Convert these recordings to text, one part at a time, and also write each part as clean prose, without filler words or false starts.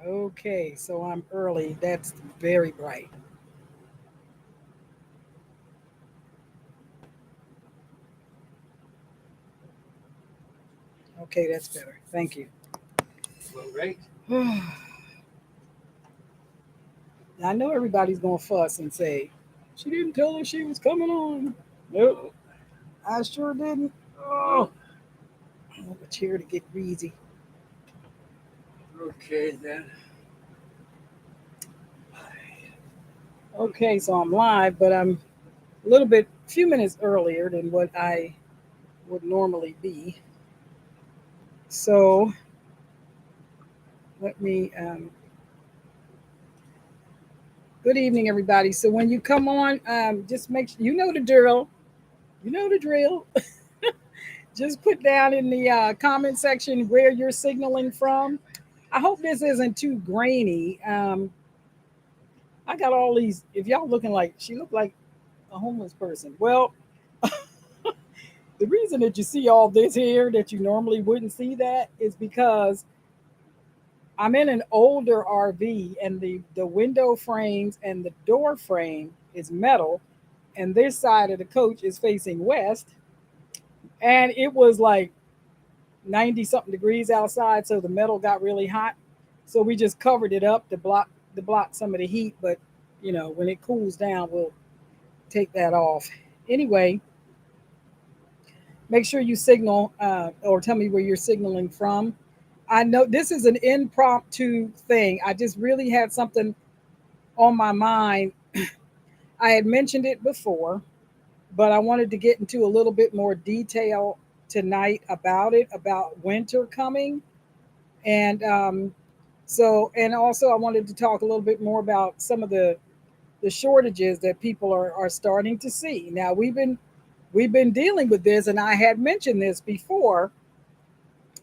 Okay, so I'm early. That's very bright. Okay, that's better. Thank you. Well, great. I know everybody's gonna fuss and say, she didn't tell us she was coming on. Nope, Oh, I sure didn't. Oh, well, I want the chair to get greasy. okay then. Okay, so I'm live, but I'm a little bit, few minutes earlier than what I would normally be. So let me, good evening, everybody. So when you come on, just make sure, you know the drill. You know the drill. Just put down in the comment section where you're signaling from. I hope this isn't too grainy. I got all these. If y'all looking like she looked like a homeless person, well, the reason that you see all this here that you normally wouldn't see that is because I'm in an older RV and the window frames and the door frame is metal, and this side of the coach is facing west, and it was like 90 something degrees outside, so the metal got really hot. So we just covered it up to block some of the heat, but when it cools down, we'll take that off. Anyway, make sure you signal or tell me where you're signaling from. I know this is an impromptu thing. I just really had something on my mind. I had mentioned it before, but I wanted to get into a little bit more detail tonight about it, about winter coming. And and also I wanted to talk a little bit more about some of the shortages that people are starting to see. Now we've been dealing with this, and I had mentioned this before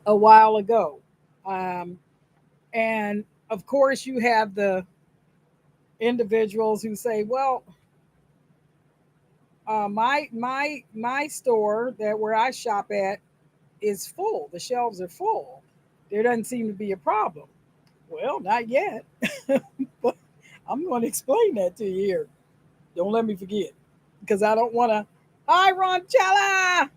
a while ago. Um, and of course, you have the individuals who say, "Well, my store that where I shop at is full. The shelves are full. There doesn't seem to be a problem." Well, not yet, but I'm going to explain that to you here. Don't let me forget, because I don't want to. Hi, Ronchella.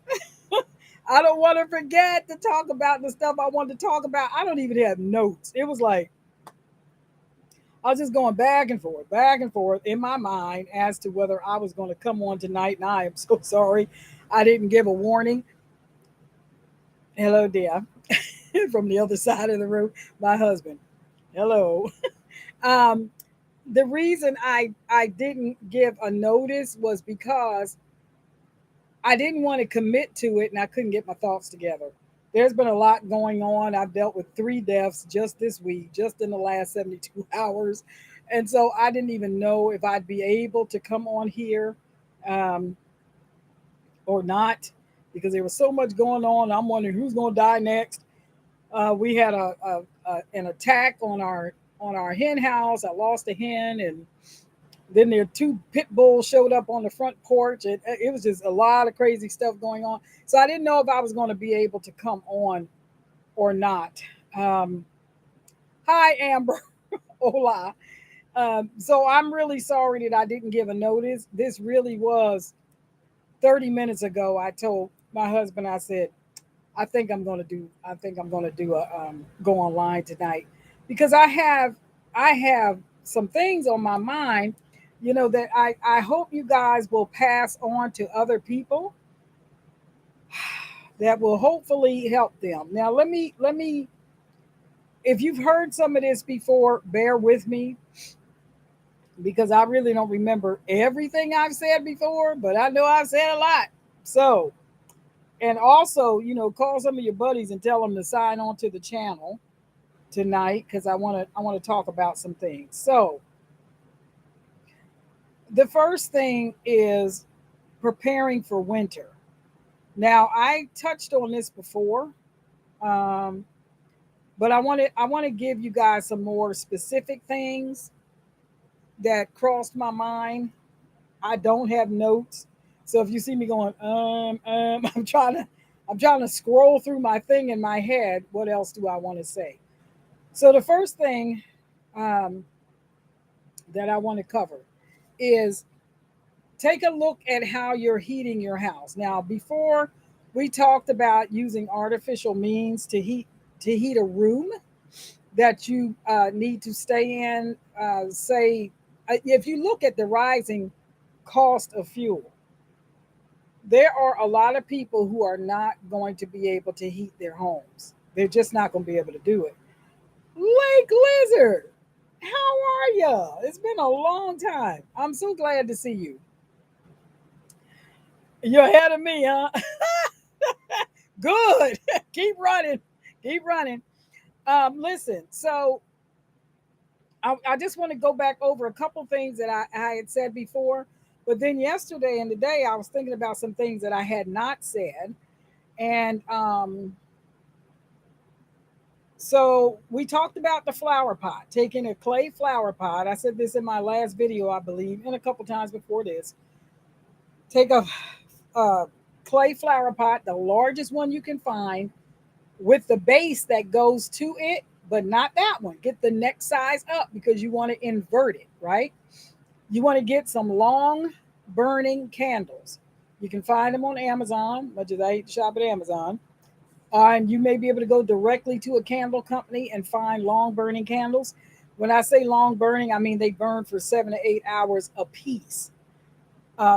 I don't want to forget to talk about the stuff I want to talk about. I don't even have notes. It was like I was just going back and forth in my mind as to whether I was going to come on tonight. And I am so sorry I didn't give a warning. Hello, dear, from the other side of the room, my husband. Hello. Um, the reason I didn't give a notice was because I didn't want to commit to it and I couldn't get my thoughts together. There's been a lot going on. I've dealt with 3 deaths just this week, just in the last 72 hours. And so I didn't even know if I'd be able to come on here um, or not, because there was so much going on. I'm wondering who's going to die next. We had an attack on our hen house. I lost a hen, and then there 2 pit bulls showed up on the front porch. It was just a lot of crazy stuff going on. So I didn't know if I was going to be able to come on or not. Um, Hi, Amber. Hola. So I'm really sorry that I didn't give a notice. This really was 30 minutes ago. I told my husband, I said, I think I'm going to do a go online tonight, because I have some things on my mind, that I hope you guys will pass on to other people that will hopefully help them. Now let me if you've heard some of this before, bear with me, because I really don't remember everything I've said before, but I know I've said a lot. So, and also, call some of your buddies and tell them to sign on to the channel tonight, because I want to talk about some things. So the first thing is preparing for winter. Now I touched on this before, um, but I want to give you guys some more specific things that crossed my mind. I don't have notes, so if you see me going, I'm trying to scroll through my thing in my head. What else do I want to say? So the first thing um, that I want to cover is take a look at how you're heating your house. Now, before we talked about using artificial means to heat a room that you need to stay in. Say, if you look at the rising cost of fuel, there are a lot of people who are not going to be able to heat their homes. They're just not going to be able to do it. Lake Lizard, how are you? It's been a long time. I'm so glad to see you. You're ahead of me, huh? Good. Keep running. Keep running. Listen, so I just want to go back over a couple things that I had said before. But then yesterday and today, I was thinking about some things that I had not said. And so we talked about the flower pot, taking a clay flower pot. I said this in my last video, I believe, and a couple times before this. Take a clay flower pot, the largest one you can find, with the base that goes to it, but not that one. Get the next size up because you want to invert it, right? You want to get some long burning candles. You can find them on Amazon, much as I hate to shop at Amazon. And you may be able to go directly to a candle company and find long burning candles. When I say long burning, I mean they burn for 7 to 8 hours a piece.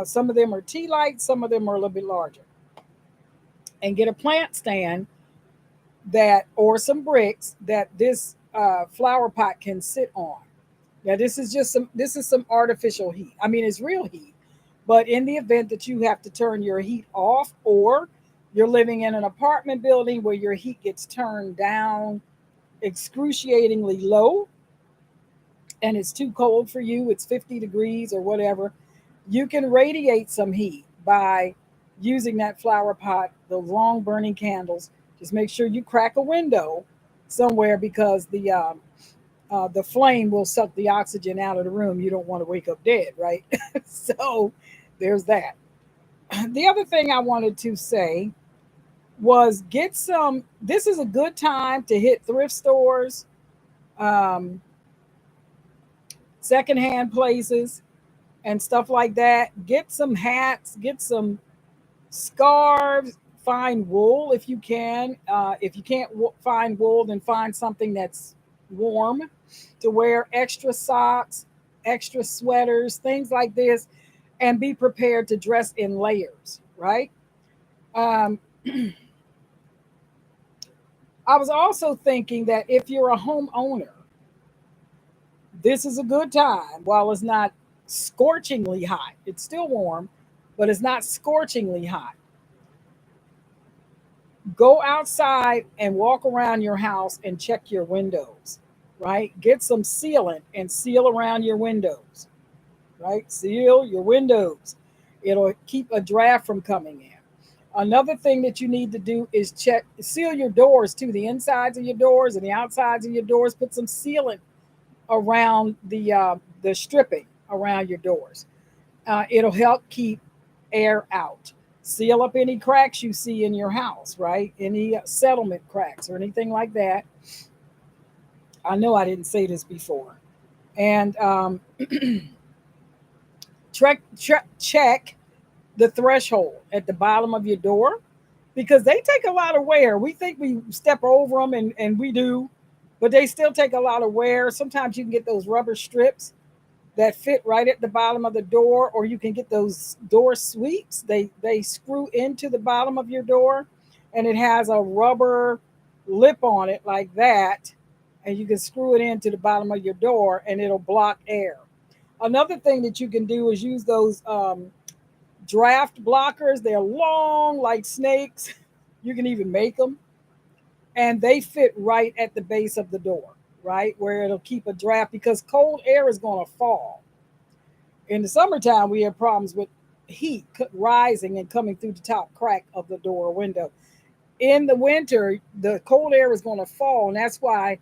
Some of them are tea lights, some of them are a little bit larger. And get a plant stand that, or some bricks that this flower pot can sit on. Now this is some artificial heat. I mean, it's real heat, but in the event that you have to turn your heat off, or you're living in an apartment building where your heat gets turned down excruciatingly low and it's too cold for you, it's 50 degrees or whatever, you can radiate some heat by using that flower pot, those long burning candles. Just make sure you crack a window somewhere because the flame will suck the oxygen out of the room. You don't want to wake up dead, right? So there's that. The other thing I wanted to say was get some. This is a good time to hit thrift stores, um, secondhand places, and stuff like that. Get some hats, get some scarves, find wool if you can. If you can't find wool, then find something that's warm to wear, extra socks, extra sweaters, things like this, and be prepared to dress in layers, right? Um, I was also thinking that if you're a homeowner, this is a good time while it's not scorchingly hot. It's still warm, but it's not scorchingly hot. Go outside and walk around your house and check your windows, right? Get some sealant and seal around your windows, right? Seal your windows. It'll keep a draft from coming in. Another thing that you need to do is seal your doors too, the insides of your doors and the outsides of your doors. Put some sealant around the stripping around your doors. It'll help keep air out. Seal up any cracks you see in your house, right? Any settlement cracks or anything like that. I know I didn't say this before. And check the threshold at the bottom of your door because they take a lot of wear. We think we step over them, and we do, but they still take a lot of wear. Sometimes you can get those rubber strips that fit right at the bottom of the door, or you can get those door sweeps. They screw into the bottom of your door, and it has a rubber lip on it like that, and you can screw it into the bottom of your door, and it'll block air. Another thing that you can do is use those draft blockers. They're long like snakes. You can even make them, and they fit right at the base of the door, right where it'll keep a draft because cold air is going to fall. In the summertime, we have problems with heat rising and coming through the top crack of the door or window. In the winter, the cold air is going to fall, and that's why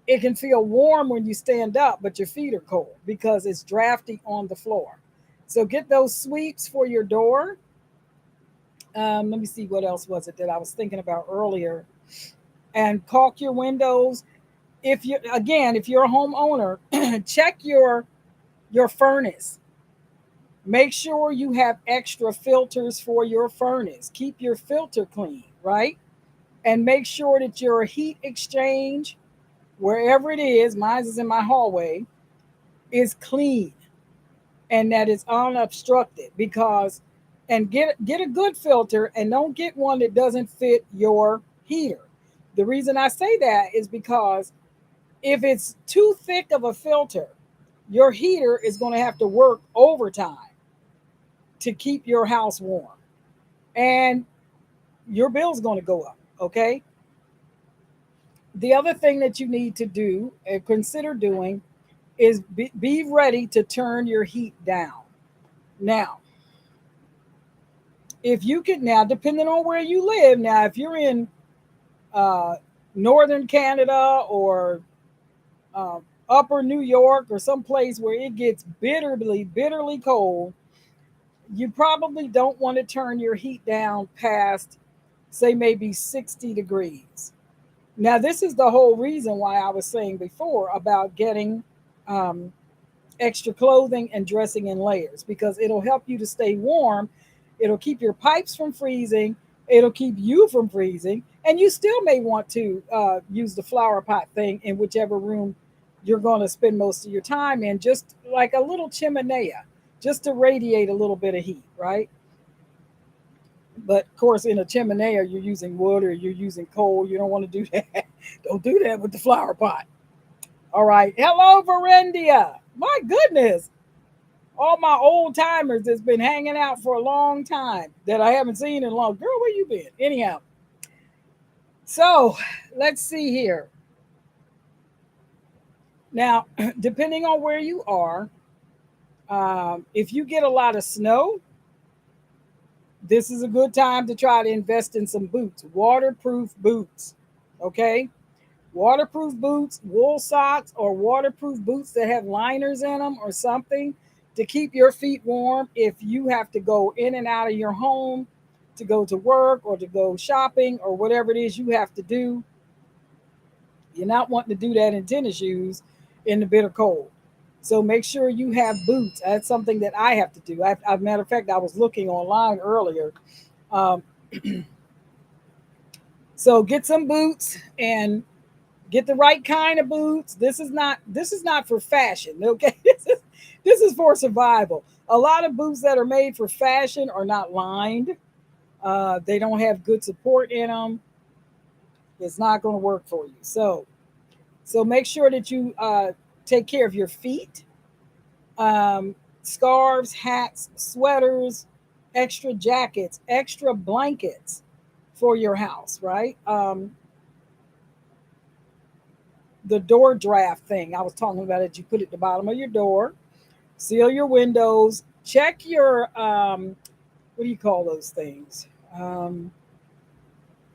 it can feel warm when you stand up, but your feet are cold because it's drafty on the floor. So get those sweeps for your door. Let me see what else was it that I was thinking about earlier. And caulk your windows. If you again, if you're a homeowner, check your furnace. Make sure you have extra filters for your furnace. Keep your filter clean, right? And make sure that your heat exchange, wherever it is, mine is in my hallway, is clean and that it's unobstructed. Because and get a good filter and don't get one that doesn't fit your heater. The reason I say that is because if it's too thick of a filter, your heater is going to have to work overtime to keep your house warm, and your bill's going to go up. Okay. The other thing that you need to do and consider doing is be ready to turn your heat down. Now, if you can, now depending on where you live, now if you're in uh, northern Canada or uh, upper New York or someplace where it gets bitterly cold, you probably don't want to turn your heat down past, say, maybe 60 degrees. Now, this is the whole reason why I was saying before about getting um, extra clothing and dressing in layers, because it'll help you to stay warm. It'll keep your pipes from freezing. It'll keep you from freezing. And you still may want to use the flower pot thing in whichever room you're going to spend most of your time in, just like a little chimenea, just to radiate a little bit of heat, right? But of course, in a chimenea, you're using wood or you're using coal. You don't want to do that. Don't do that with the flower pot. All right. Hello, Verendia. My goodness. All my old timers that's been hanging out for a long time that I haven't seen in a long. Girl, where you been? Anyhow, so let's see here. Now, depending on where you are, if you get a lot of snow, this is a good time to try to invest in some boots, waterproof boots. Okay, waterproof boots, wool socks, or waterproof boots that have liners in them or something to keep your feet warm if you have to go in and out of your home to go to work or to go shopping or whatever it is you have to do. You're not wanting to do that in tennis shoes in the bitter cold. So make sure you have boots. That's something that I have to do. As a matter of fact, I was looking online earlier. Um, so get some boots and get the right kind of boots. This is not for fashion, okay? This is for survival. A lot of boots that are made for fashion are not lined. They don't have good support in them. It's not going to work for you. So make sure that you take care of your feet. Um, Scarves, hats, sweaters, extra jackets, extra blankets for your house, right? The door draft thing I was talking about it. You put it at the bottom of your door, seal your windows, check your what do you call those things? Um,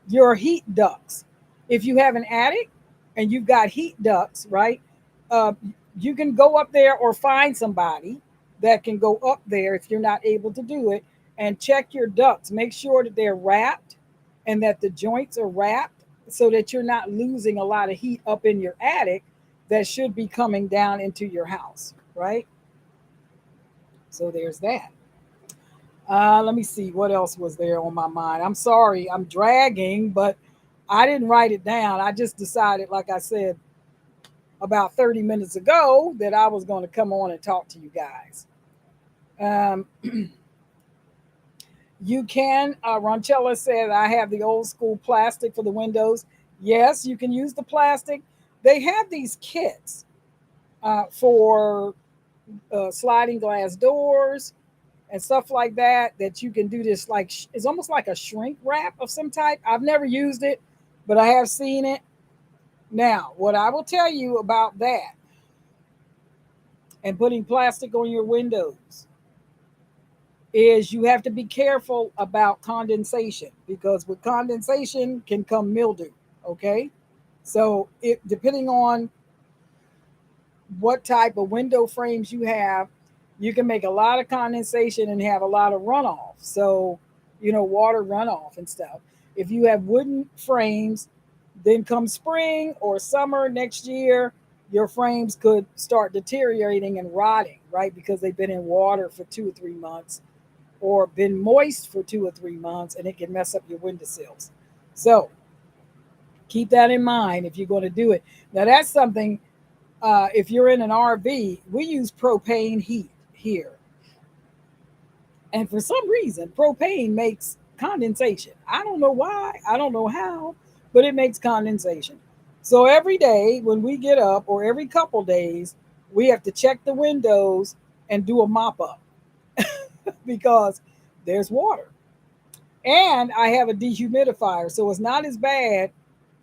your heat ducts. If you have an attic and you've got heat ducts, right? Uh, you can go up there or find somebody that can go up there if you're not able to do it and check your ducts. Make sure that they're wrapped and that the joints are wrapped so that you're not losing a lot of heat up in your attic that should be coming down into your house, right? So there's that. Let me see what else was there on my mind. I'm sorry, I'm dragging, but I didn't write it down. I just decided, like I said about 30 minutes ago, that I was going to come on and talk to you guys. Um, you can, Ronchella said, I have the old school plastic for the windows. Yes, you can use the plastic. They have these kits for sliding glass doors and stuff like that you can do this, like it's almost like a shrink wrap of some type. I've never used it, but I have seen it. Now, what I will tell you about that and putting plastic on your windows is you have to be careful about condensation, because with condensation can come mildew. Okay, so it depending on what type of window frames you have, you can make a lot of condensation and have a lot of runoff. So, water runoff and stuff. If you have wooden frames, Then come spring or summer next year, your frames could start deteriorating and rotting, right? Because they've been in water for 2 or 3 months or been moist for 2 or 3 months, and it can mess up your windowsills. So keep that in mind if you're going to do it. Now, that's something, if you're in an RV, we use propane heat here. And for some reason, propane makes condensation. I don't know why, I don't know how, but it makes condensation. So every day when we get up, or every couple days, we have to check the windows and do a mop up because there's water. And I have a dehumidifier, so it's not as bad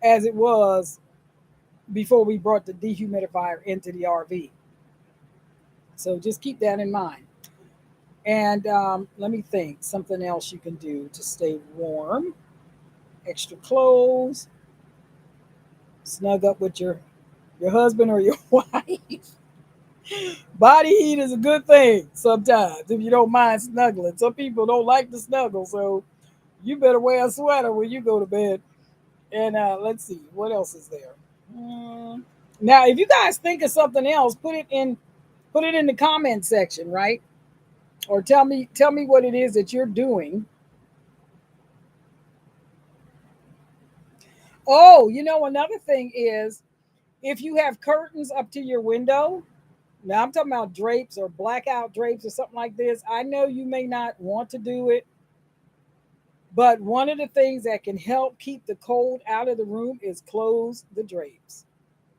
as it was before we brought the dehumidifier into the RV. So just keep that in mind. And let me think, something else you can do to stay warm: extra clothes, snug up with your husband or your wife. Body heat is a good thing sometimes if you don't mind snuggling. Some people don't like to snuggle, so you better wear a sweater when you go to bed. And let's see, what else is there? Mm, Now, if you guys think of something else, put it in the comment section, right? Or tell me what it is that you're doing. Oh, another thing is, if you have curtains up to your window, now I'm talking about drapes or blackout drapes or something like this. I know you may not want to do it, but one of the things that can help keep the cold out of the room is close the drapes.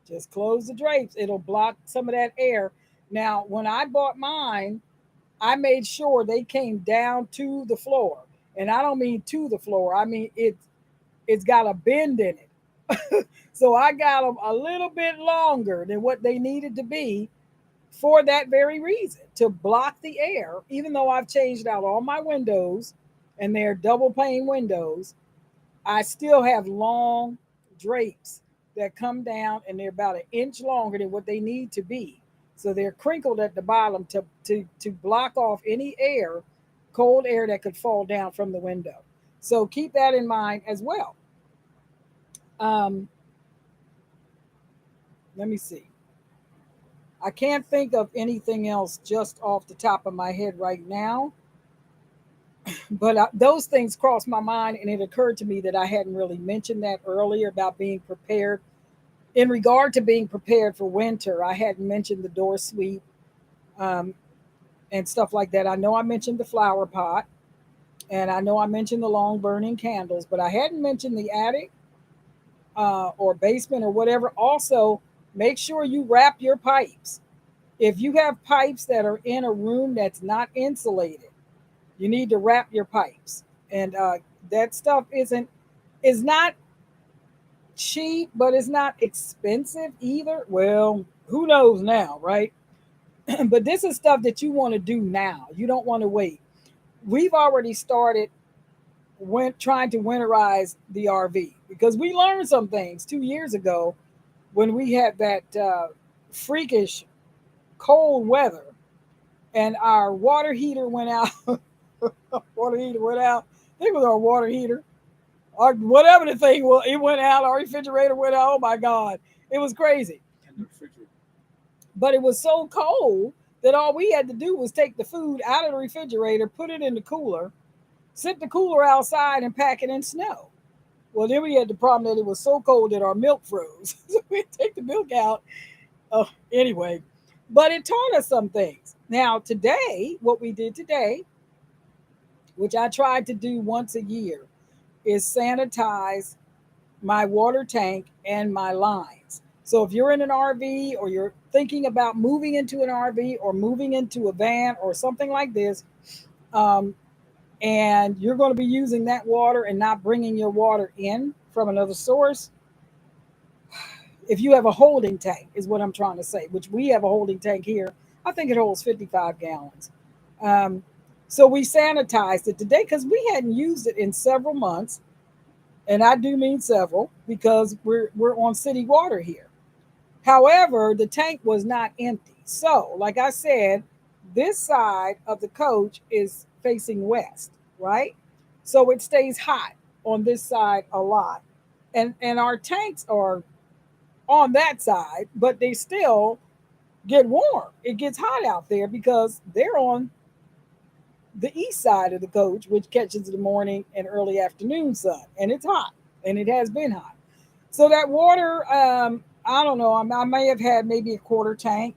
Just close the drapes. It'll block some of that air. Now, when I bought mine, I made sure they came down to the floor. And I don't mean to the floor. I mean it's got a bend in it. So I got them a little bit longer than what they needed to be for that very reason, to block the air. Even though I've changed out all my windows and they're double pane windows, I still have long drapes that come down and they're about an inch longer than what they need to be. So they're crinkled at the bottom to block off any air, cold air that could fall down from the window. So keep that in mind as well. Um, Let me see. I can't think of anything else just off the top of my head right now, but those things crossed my mind, and it occurred to me that I hadn't really mentioned that earlier about being prepared. In regard to being prepared for winter, I hadn't mentioned the door sweep, um, and stuff like that. I know I mentioned the flower pot, and I know I mentioned the long burning candles, but I hadn't mentioned the attic, or basement or whatever. Also, make sure you wrap your pipes. If you have pipes that are in a room that's not insulated, you need to wrap your pipes. And that stuff is not cheap, but it's not expensive either. Well, who knows now, right? But this is stuff that you want to do now. You don't want to wait. We've already started went trying to winterize the RV because we learned some things 2 years ago when we had that freakish cold weather, and our water heater went out. Water heater went out. I think it was our water heater, or whatever the thing was. It went out. Our refrigerator went out. Oh my God, it was crazy. But it was so cold that all we had to do was take the food out of the refrigerator, put it in the cooler, sit the cooler outside, and pack it in snow. Well, then we had the problem that it was so cold that our milk froze. So we had to take the milk out. Anyway, but it taught us some things. Now, today, what we did today, which I tried to do once a year, is sanitize my water tank and my lines. So if you're in an RV, or you're thinking about moving into an RV or moving into a van or something like this, um, and you're going to be using that water and not bringing your water in from another source, if you have a holding tank, is what I'm trying to say, which we have a holding tank here. I think it holds 55 gallons. Um, so we sanitized it today because we hadn't used it in several months, and I do mean several because we're on city water here. However, the tank was not empty. So, like I said, this side of the coach is facing west, right? So it stays hot on this side a lot. and our tanks are on that side, but they still get warm. It gets hot out there because they're on the east side of the coach, which catches the morning and early afternoon sun, and it's hot, and it has been hot. So that water, I don't know, I may have had maybe a quarter tank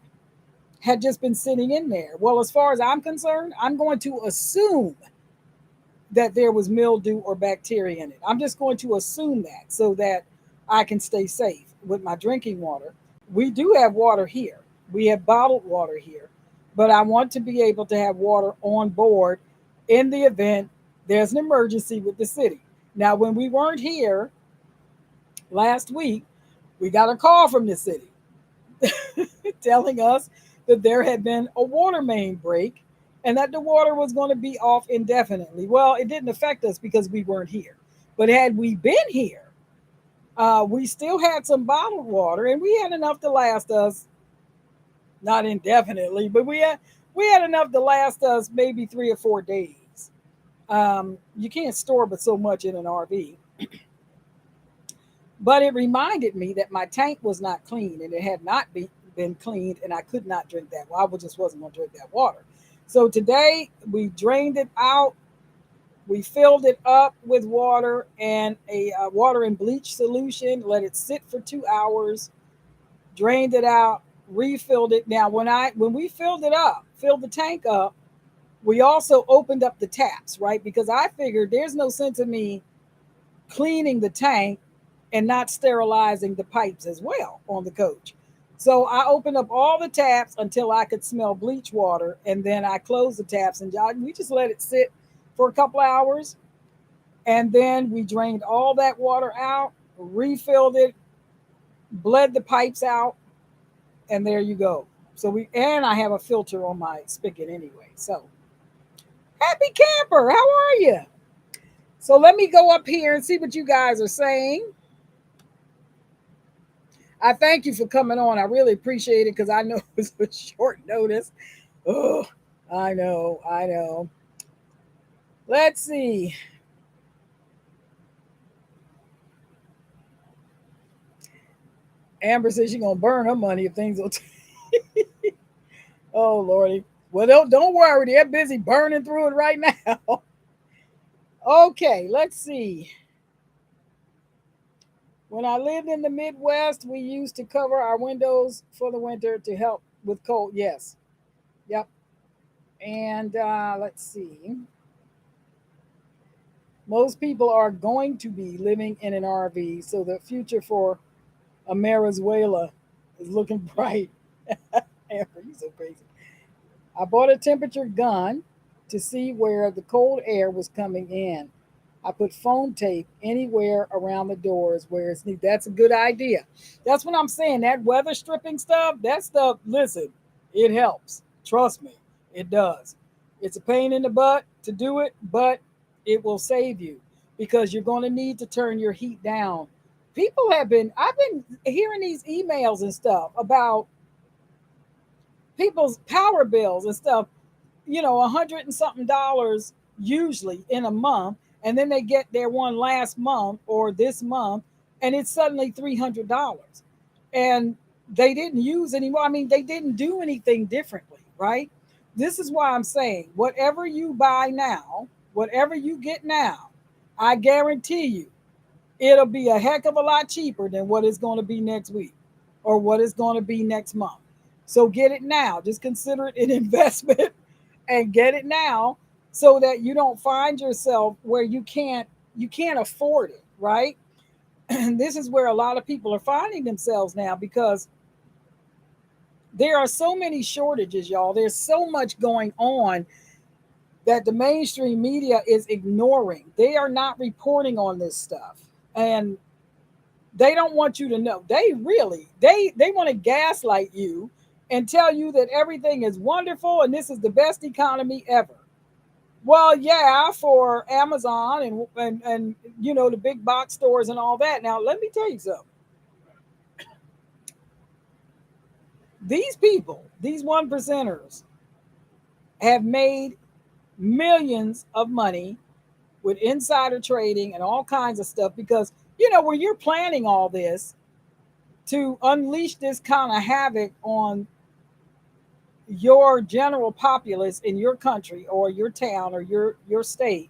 had just been sitting in there. Well, as far as I'm concerned, I'm going to assume that there was mildew or bacteria in it. I'm just going to assume that so that I can stay safe with my drinking water. We do have water here. We have bottled water here, but I want to be able to have water on board in the event there's an emergency with the city. Now, when we weren't here last week, we got a call from the city telling us that there had been a water main break and that the water was going to be off indefinitely. Well, it didn't affect us because we weren't here. But had we been here, we still had some bottled water and we had enough to last us, not indefinitely, but we had enough to last us maybe 3 or 4 days. You can't store but so much in an RV. But it reminded me that my tank was not clean and it had not been cleaned, and I could not drink that. Well, I just wasn't going to drink that water. So today we drained it out. We filled it up with water and a water and bleach solution, let it sit for 2 hours, drained it out, refilled it. Now, when we filled the tank up, we also opened up the taps, right? Because I figured there's no sense in me cleaning the tank and not sterilizing the pipes as well on the coach. So I opened up all the taps until I could smell bleach water, and then I closed the taps and we just let it sit for a couple hours, and then we drained all that water out, refilled it, bled the pipes out, and there you go. And I have a filter on my spigot anyway. So happy camper, how are you? So let me go up here and see what you guys are saying. I thank you for coming on. I really appreciate it because I know it was a short notice. Oh, I know, I know. Let's see. Amber says she's gonna burn her money if things will. Oh lordy. Well, don't worry. They're busy burning through it right now. Okay, let's see. When I lived in the Midwest, we used to cover our windows for the winter to help with cold. Yes. Yep. And let's see. Most people are going to be living in an RV, so the future for Venezuela is looking bright. Amber, you so crazy. I bought a temperature gun to see where the cold air was coming in. I put foam tape anywhere around the doors where it's needed. That's a good idea. That's what I'm saying. That weather stripping stuff, that stuff, listen, it helps. Trust me, it does. It's a pain in the butt to do it, but it will save you because you're going to need to turn your heat down. I've been hearing these emails and stuff about people's power bills and stuff, 100 and something dollars usually in a month, and then they get their one last month or this month, and it's suddenly $300, and they didn't use anymore. I mean, they didn't do anything differently, right? This is why I'm saying whatever you buy now, whatever you get now, I guarantee you it'll be a heck of a lot cheaper than what it's going to be next week or what it's going to be next month. So get it now. Just consider it an investment and get it now so that you don't find yourself where you can't afford it, right? And this is where a lot of people are finding themselves now because there are so many shortages, y'all. There's so much going on that the mainstream media is ignoring. They are not reporting on this stuff. And they don't want you to know. They want to gaslight you and tell you that everything is wonderful and this is the best economy ever. Well, yeah, for Amazon and the big box stores and all that. Now, let me tell you something. These people, these one percenters, have made millions of money with insider trading and all kinds of stuff because when you're planning all this to unleash this kind of havoc on your general populace in your country or your town or your state,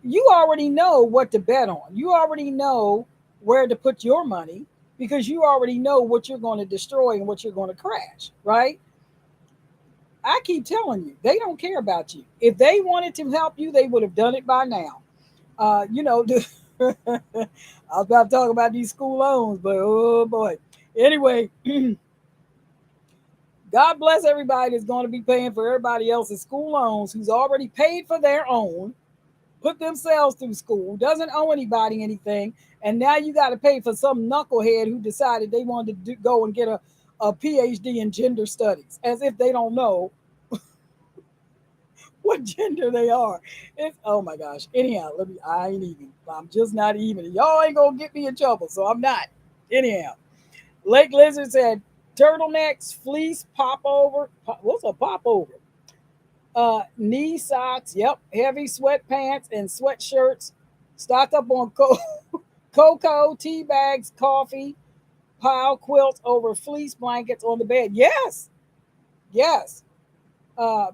you already know what to bet on. You already know where to put your money because you already know what you're going to destroy and what you're going to crash, right? I keep telling you, they don't care about you. If they wanted to help you, they would have done it by now. I was about to talk about these school loans, but oh boy. Anyway, God bless everybody that's going to be paying for everybody else's school loans who's already paid for their own, put themselves through school, doesn't owe anybody anything, and now you got to pay for some knucklehead who decided they wanted to go and get a PhD in gender studies, as if they don't know what gender they are. It's oh my gosh. Anyhow, let me. I ain't even. I'm just not even. Y'all ain't gonna get me in trouble, so I'm not. Anyhow, Lake Lizard said turtlenecks, fleece, popover. What's a popover? Knee socks. Yep, heavy sweatpants and sweatshirts. Stock up on cocoa, tea bags, coffee, pile quilts over fleece blankets on the bed. Yes, yes.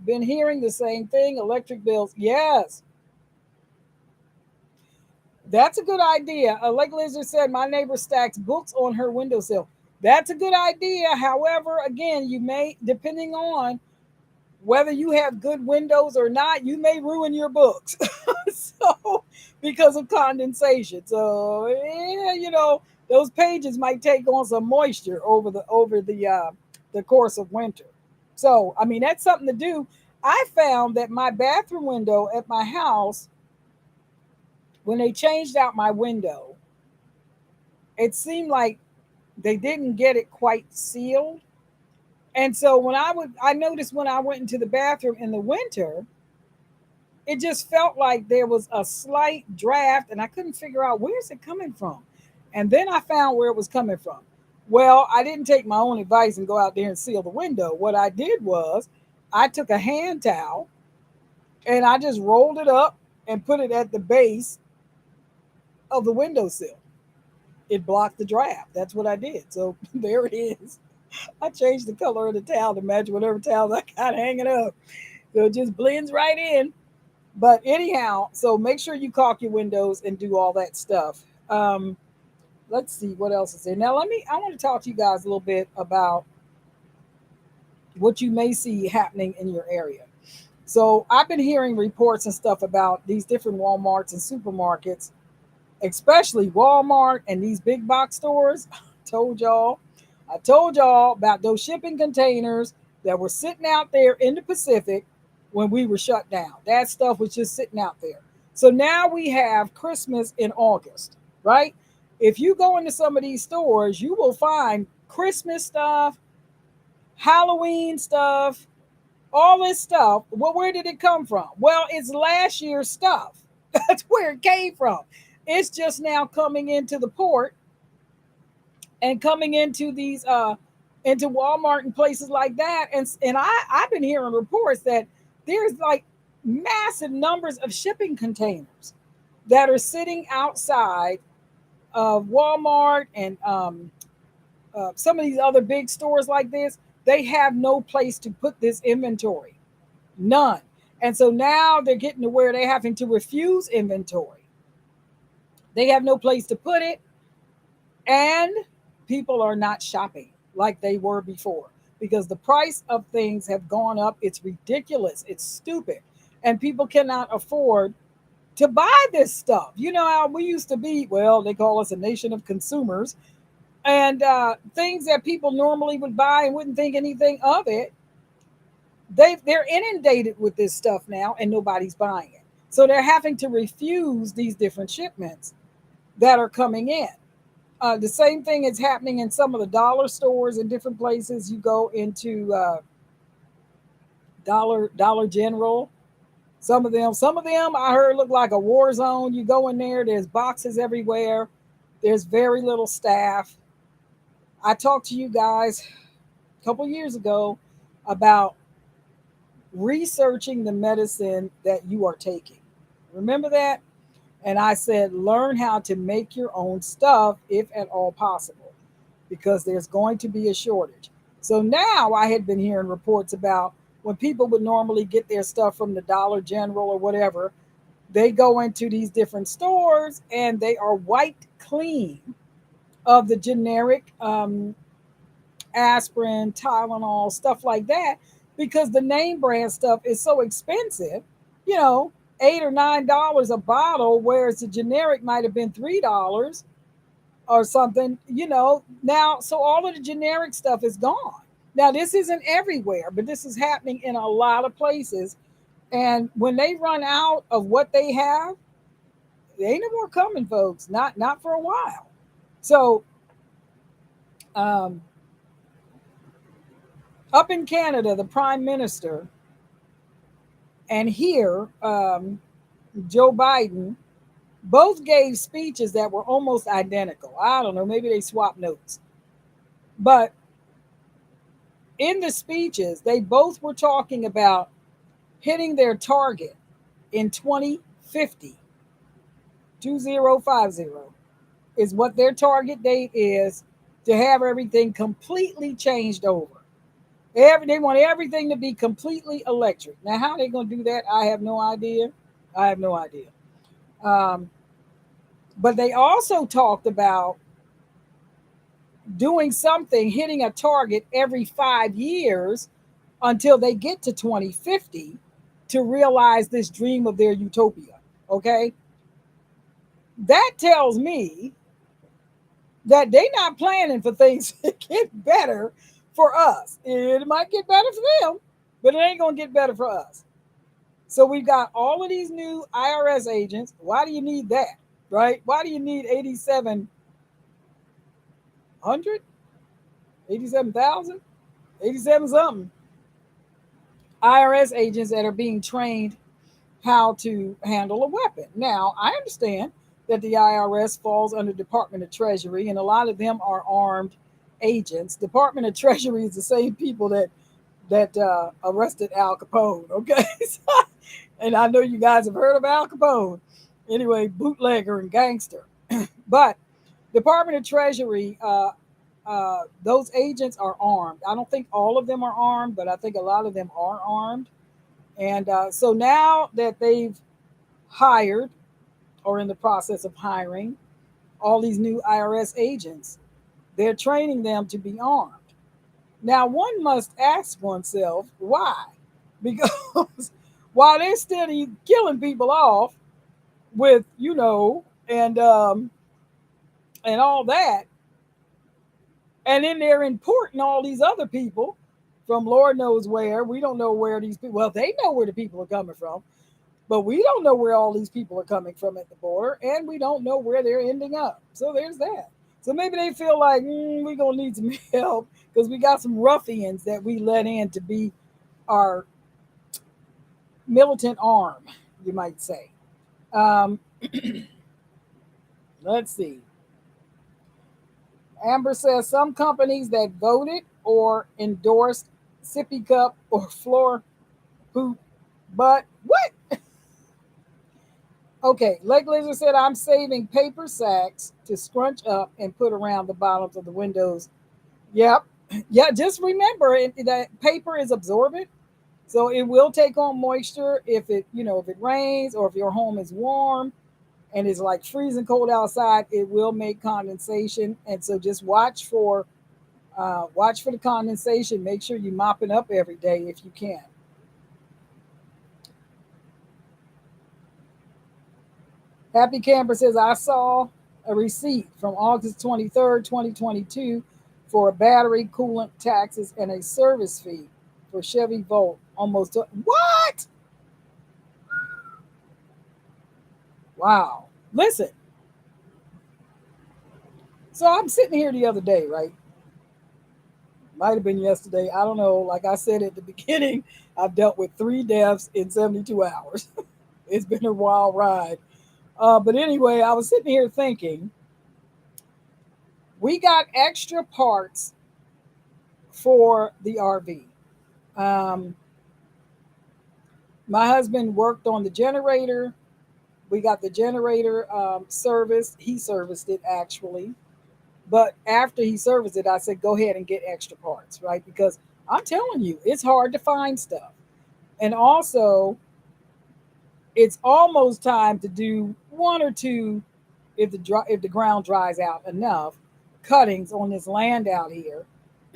Been hearing the same thing. Electric bills. Yes, that's a good idea. Lake Lizard said, my neighbor stacks books on her windowsill. That's a good idea. However, again, you may, depending on whether you have good windows or not, you may ruin your books. So, because of condensation. So, yeah, those pages might take on some moisture over the course of winter. So, I mean, that's something to do. I found that my bathroom window at my house, when they changed out my window, it seemed like they didn't get it quite sealed. And so I noticed when I went into the bathroom in the winter, it just felt like there was a slight draft and I couldn't figure out where's it coming from. And then I found where it was coming from. Well, I didn't take my own advice and go out there and seal the window. What I did was I took a hand towel and I just rolled it up and put it at the base of the windowsill. It blocked the draft. That's what I did. So there it is. I changed the color of the towel to match whatever towels I got hanging up. So it just blends right in. But anyhow, so make sure you caulk your windows and do all that stuff. Let's see what else is there. Now, I want to talk to you guys a little bit about what you may see happening in your area. So I've been hearing reports and stuff about these different Walmarts and supermarkets, especially Walmart and these big box stores. told y'all, I told y'all about those shipping containers that were sitting out there in the Pacific when we were shut down. That stuff was just sitting out there. So now we have Christmas in August, right? If you go into some of these stores, you will find Christmas stuff, Halloween stuff, all this stuff. Well, where did it come from? Well, it's last year's stuff. That's where it came from. It's just now coming into the port and coming into these into Walmart and places like that. And I've been hearing reports that there's like massive numbers of shipping containers that are sitting outside of Walmart and some of these other big stores like this. They have no place to put this inventory, none. And so now they're getting to where they're having to refuse inventory. They have no place to put it, and people are not shopping like they were before because the price of things have gone up. It's ridiculous. It's stupid. And people cannot afford to buy this stuff. You know how we used to be, well, they call us a nation of consumers. And things that people normally would buy and wouldn't think anything of it, they're inundated with this stuff now and nobody's buying it. So they're having to refuse these different shipments that are coming in. The same thing is happening in some of the dollar stores in different places. You go into Dollar General. Some of them I heard look like a war zone. You go in there, there's boxes everywhere. There's very little staff. I talked to you guys a couple years ago about researching the medicine that you are taking. Remember that? And I said, learn how to make your own stuff if at all possible, because there's going to be a shortage. So now I had been hearing reports about when people would normally get their stuff from the Dollar General or whatever, they go into these different stores and they are wiped clean of the generic aspirin, Tylenol, stuff like that, because the name brand stuff is so expensive, you know, $8 or $9 a bottle, whereas the generic might have been $3 or something, Now, so all of the generic stuff is gone. Now, this isn't everywhere, but this is happening in a lot of places. And when they run out of what they have, there ain't no more coming, folks. Not for a while. So, um, up in Canada, the Prime Minister and here, Joe Biden, both gave speeches that were almost identical. I don't know, maybe they swapped notes. But in the speeches, they both were talking about hitting their target in 2050. 2050 is what their target date is, to have everything completely changed over. They want everything to be completely electric. Now, how they going to do that, I have no idea. I have no idea. Um, but they also talked about doing something, hitting a target every 5 years until they get to 2050 to realize this dream of their utopia. Okay. That tells me that they're not planning for things to get better for us. It might get better for them, but it ain't going to get better for us. So we've got all of these new IRS agents. Why do you need that? Right? Why do you need 8,700, 87,000, 87 something IRS agents that are being trained how to handle a weapon? Now, I understand that the IRS falls under Department of Treasury, and a lot of them are armed agents. Department of Treasury is the same people that arrested Al Capone. Okay, and I know you guys have heard of Al Capone. Anyway, bootlegger and gangster. But Department of Treasury, those agents are armed. I don't think all of them are armed, but I think a lot of them are armed. And so now that they've hired or in the process of hiring all these new IRS agents, they're training them to be armed. Now, one must ask oneself why? Because while they're steady killing people off with, and all that, and then they're importing all these other people from Lord knows where. We don't know where these people, well, they know where the people are coming from, but we don't know where all these people are coming from at the border, and we don't know where they're ending up. So there's that. So maybe they feel like we're going to need some help because we got some ruffians that we let in to be our militant arm, you might say. Um, let's see. Amber says some companies that voted or endorsed sippy cup or floor poop, but what? Okay, Lake Lizard said I'm saving paper sacks to scrunch up and put around the bottoms of the windows. Yep. Yeah, just remember that paper is absorbent. So it will take on moisture if it rains or if your home is warm and it's like freezing cold outside, it will make condensation. And so just watch for the condensation. Make sure you mop it up every day if you can. Happy Camper says I saw a receipt from August 23rd, 2022 for a battery, coolant, taxes, and a service fee for Chevy Volt. What? Wow. Listen, so I'm sitting here the other day, right? Might have been yesterday. I don't know. Like I said at the beginning, I've dealt with 3 deaths in 72 hours. It's been a wild ride. But anyway, I was sitting here thinking, we got extra parts for the RV. Um, my husband worked on the generator. We got the generator service. He serviced it actually. But after he serviced it, I said, go ahead and get extra parts, right? Because I'm telling you, it's hard to find stuff. And also, it's almost time to do one or two, if the ground dries out enough, cuttings on this land out here.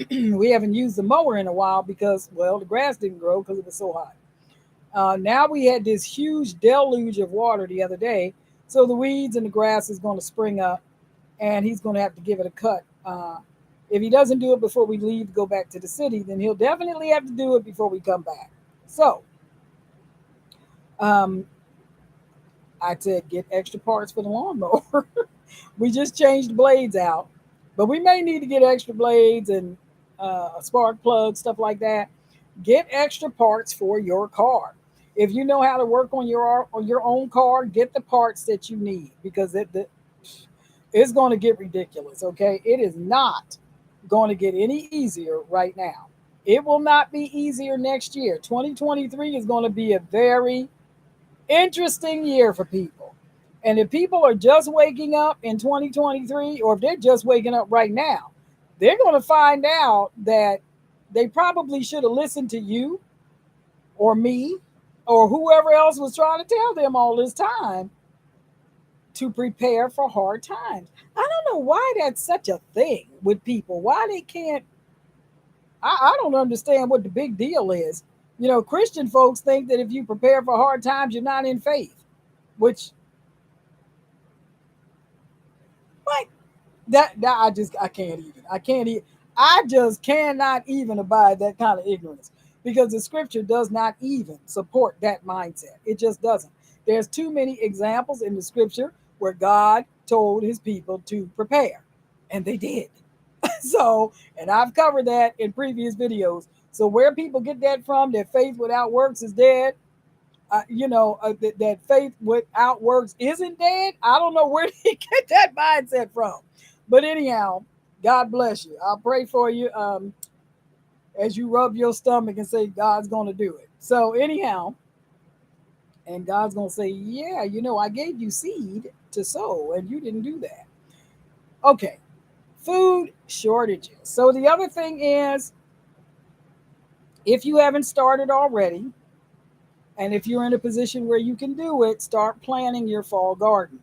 We haven't used the mower in a while because, well, the grass didn't grow because it was so hot. Now we had this huge deluge of water the other day, so the weeds and the grass is going to spring up, and he's going to have to give it a cut. If he doesn't do it before we leave to go back to the city, then he'll definitely have to do it before we come back. So um, I said, get extra parts for the lawnmower. We just changed blades out, but we may need to get extra blades and a spark plug, stuff like that. Get extra parts for your car. If you know how to work on your own car, get the parts that you need because it's going to get ridiculous. Okay, it is not going to get any easier right now. It will not be easier next year. 2023 is going to be a very interesting year for people. And if people are just waking up in 2023, or if they're just waking up right now, they're going to find out that they probably should have listened to you or me or whoever else was trying to tell them all this time to prepare for hard times. I don't know why that's such a thing with people. Why they can't, I don't understand what the big deal is. You know, Christian folks think that if you prepare for hard times, you're not in faith, which, what? That I can't even. I just cannot even abide that kind of ignorance because the scripture does not even support that mindset. It just doesn't. There's too many examples in the scripture where God told his people to prepare, and they did. So, and I've covered that in previous videos. So, where people get that from, that faith without works is dead, that faith without works isn't dead. I don't know where they get that mindset from. But anyhow, God bless you. I'll pray for you as you rub your stomach and say, God's going to do it. So, anyhow, and God's going to say, yeah, I gave you seed to sow and you didn't do that. Okay, food shortages. So, the other thing is, if you haven't started already, and if you're in a position where you can do it, start planning your fall garden.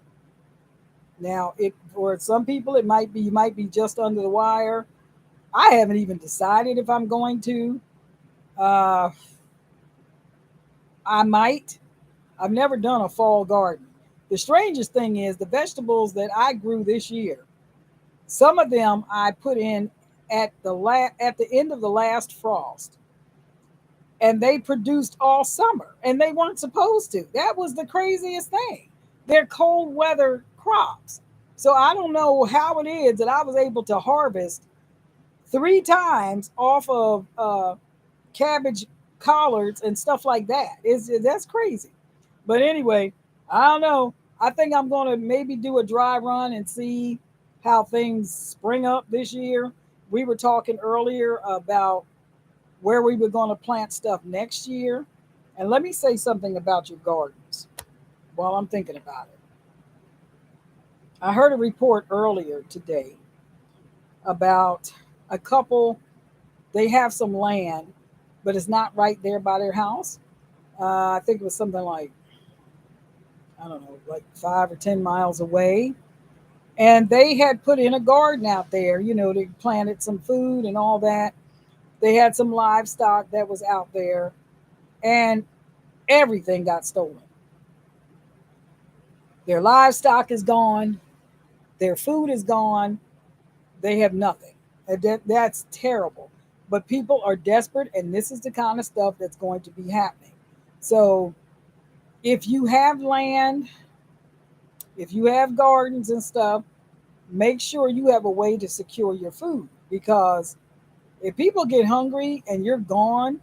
Now, for some people, it might be you might be just under the wire. I haven't even decided if I'm going to. Uh, I might. I've never done a fall garden. The strangest thing is the vegetables that I grew this year. Some of them I put in at the end of the last frost, and they produced all summer, and they weren't supposed to. That was the craziest thing. They're cold weather crops. So I don't know how it is that I was able to harvest 3 times off of cabbage collards and stuff like that. That's crazy. But anyway, I don't know. I think I'm going to maybe do a dry run and see how things spring up this year. We were talking earlier about where we were going to plant stuff next year. And let me say something about your gardens while I'm thinking about it. I heard a report earlier today about a couple. They have some land, but it's not right there by their house. I think it was something like, I don't know, like 5 or 10 miles away. And they had put in a garden out there. They planted some food and all that. They had some livestock that was out there, and everything got stolen. Their livestock is gone, their food is gone, they have nothing. That's terrible. But people are desperate, and this is the kind of stuff that's going to be happening. So, if you have land, if you have gardens and stuff, make sure you have a way to secure your food, because if people get hungry and you're gone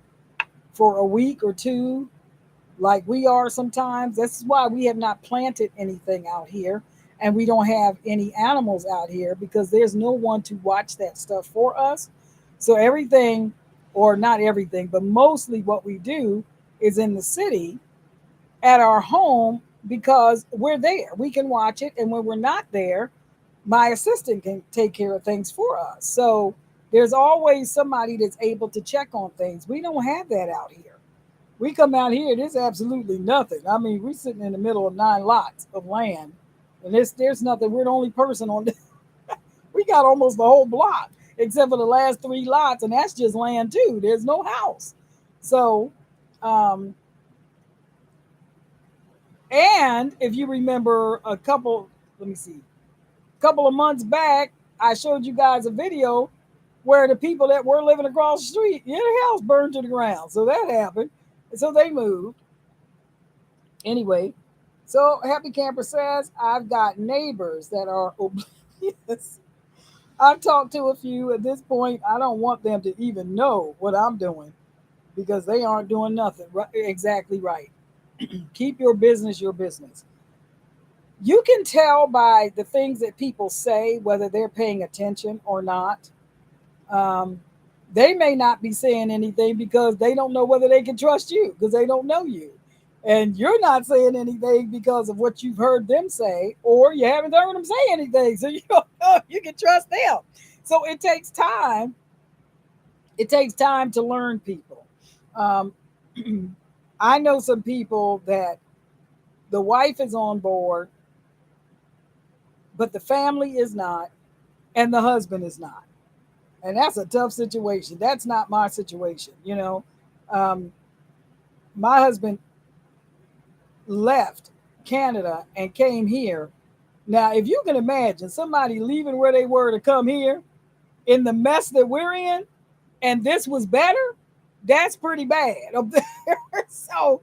for a week or two, like we are sometimes, this is why we have not planted anything out here, and we don't have any animals out here because there's no one to watch that stuff for us. So everything, or not everything, but mostly what we do is in the city at our home. because we're there. We can watch it. And when we're not there, my assistant can take care of things for us. So there's always somebody that's able to check on things. We don't have that out here. We come out here, there's absolutely nothing. I mean, we're sitting in the middle of 9 lots of land, and there's nothing. We're the only person on this. We got almost the whole block, except for the last 3 lots, and that's just land too. There's no house. So, um, and if you remember let me see, a couple of months back, I showed you guys a video where the people that were living across the street, yeah, the house burned to the ground. So that happened. And so they moved. Anyway, so Happy Camper says, I've got neighbors that are oblivious. I've talked to a few. At this point, I don't want them to even know what I'm doing because they aren't doing nothing exactly right. Keep your business your business. You can tell by the things that people say whether they're paying attention or not. Um, they may not be saying anything because they don't know whether they can trust you because they don't know you. And you're not saying anything because of what you've heard them say, or you haven't heard them say anything. So you don't know if you can trust them. So it takes time. It takes time to learn people. Um, I know some people that the wife is on board, but the family is not, and the husband is not. And that's a tough situation. That's not my situation. Um, my husband left Canada and came here. Now, if you can imagine somebody leaving where they were to come here in the mess that we're in, and this was better, that's pretty bad up there. So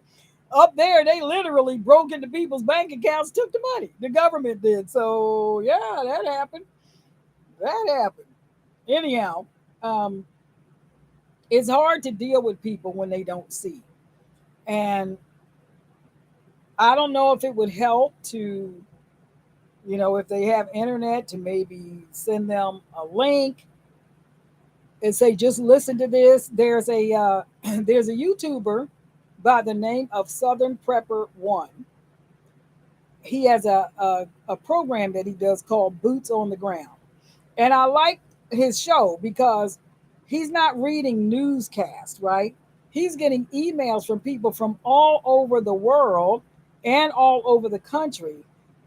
up there, they literally broke into people's bank accounts, took the money. The government did. So yeah, that happened. That happened. Anyhow, um, it's hard to deal with people when they don't see. And I don't know if it would help to, if they have internet, to maybe send them a link and say, just listen to this. There's a there's a YouTuber by the name of Southern Prepper One. He has a program that he does called Boots on the Ground. And I like his show because he's not reading newscasts, right? He's getting emails from people from all over the world and all over the country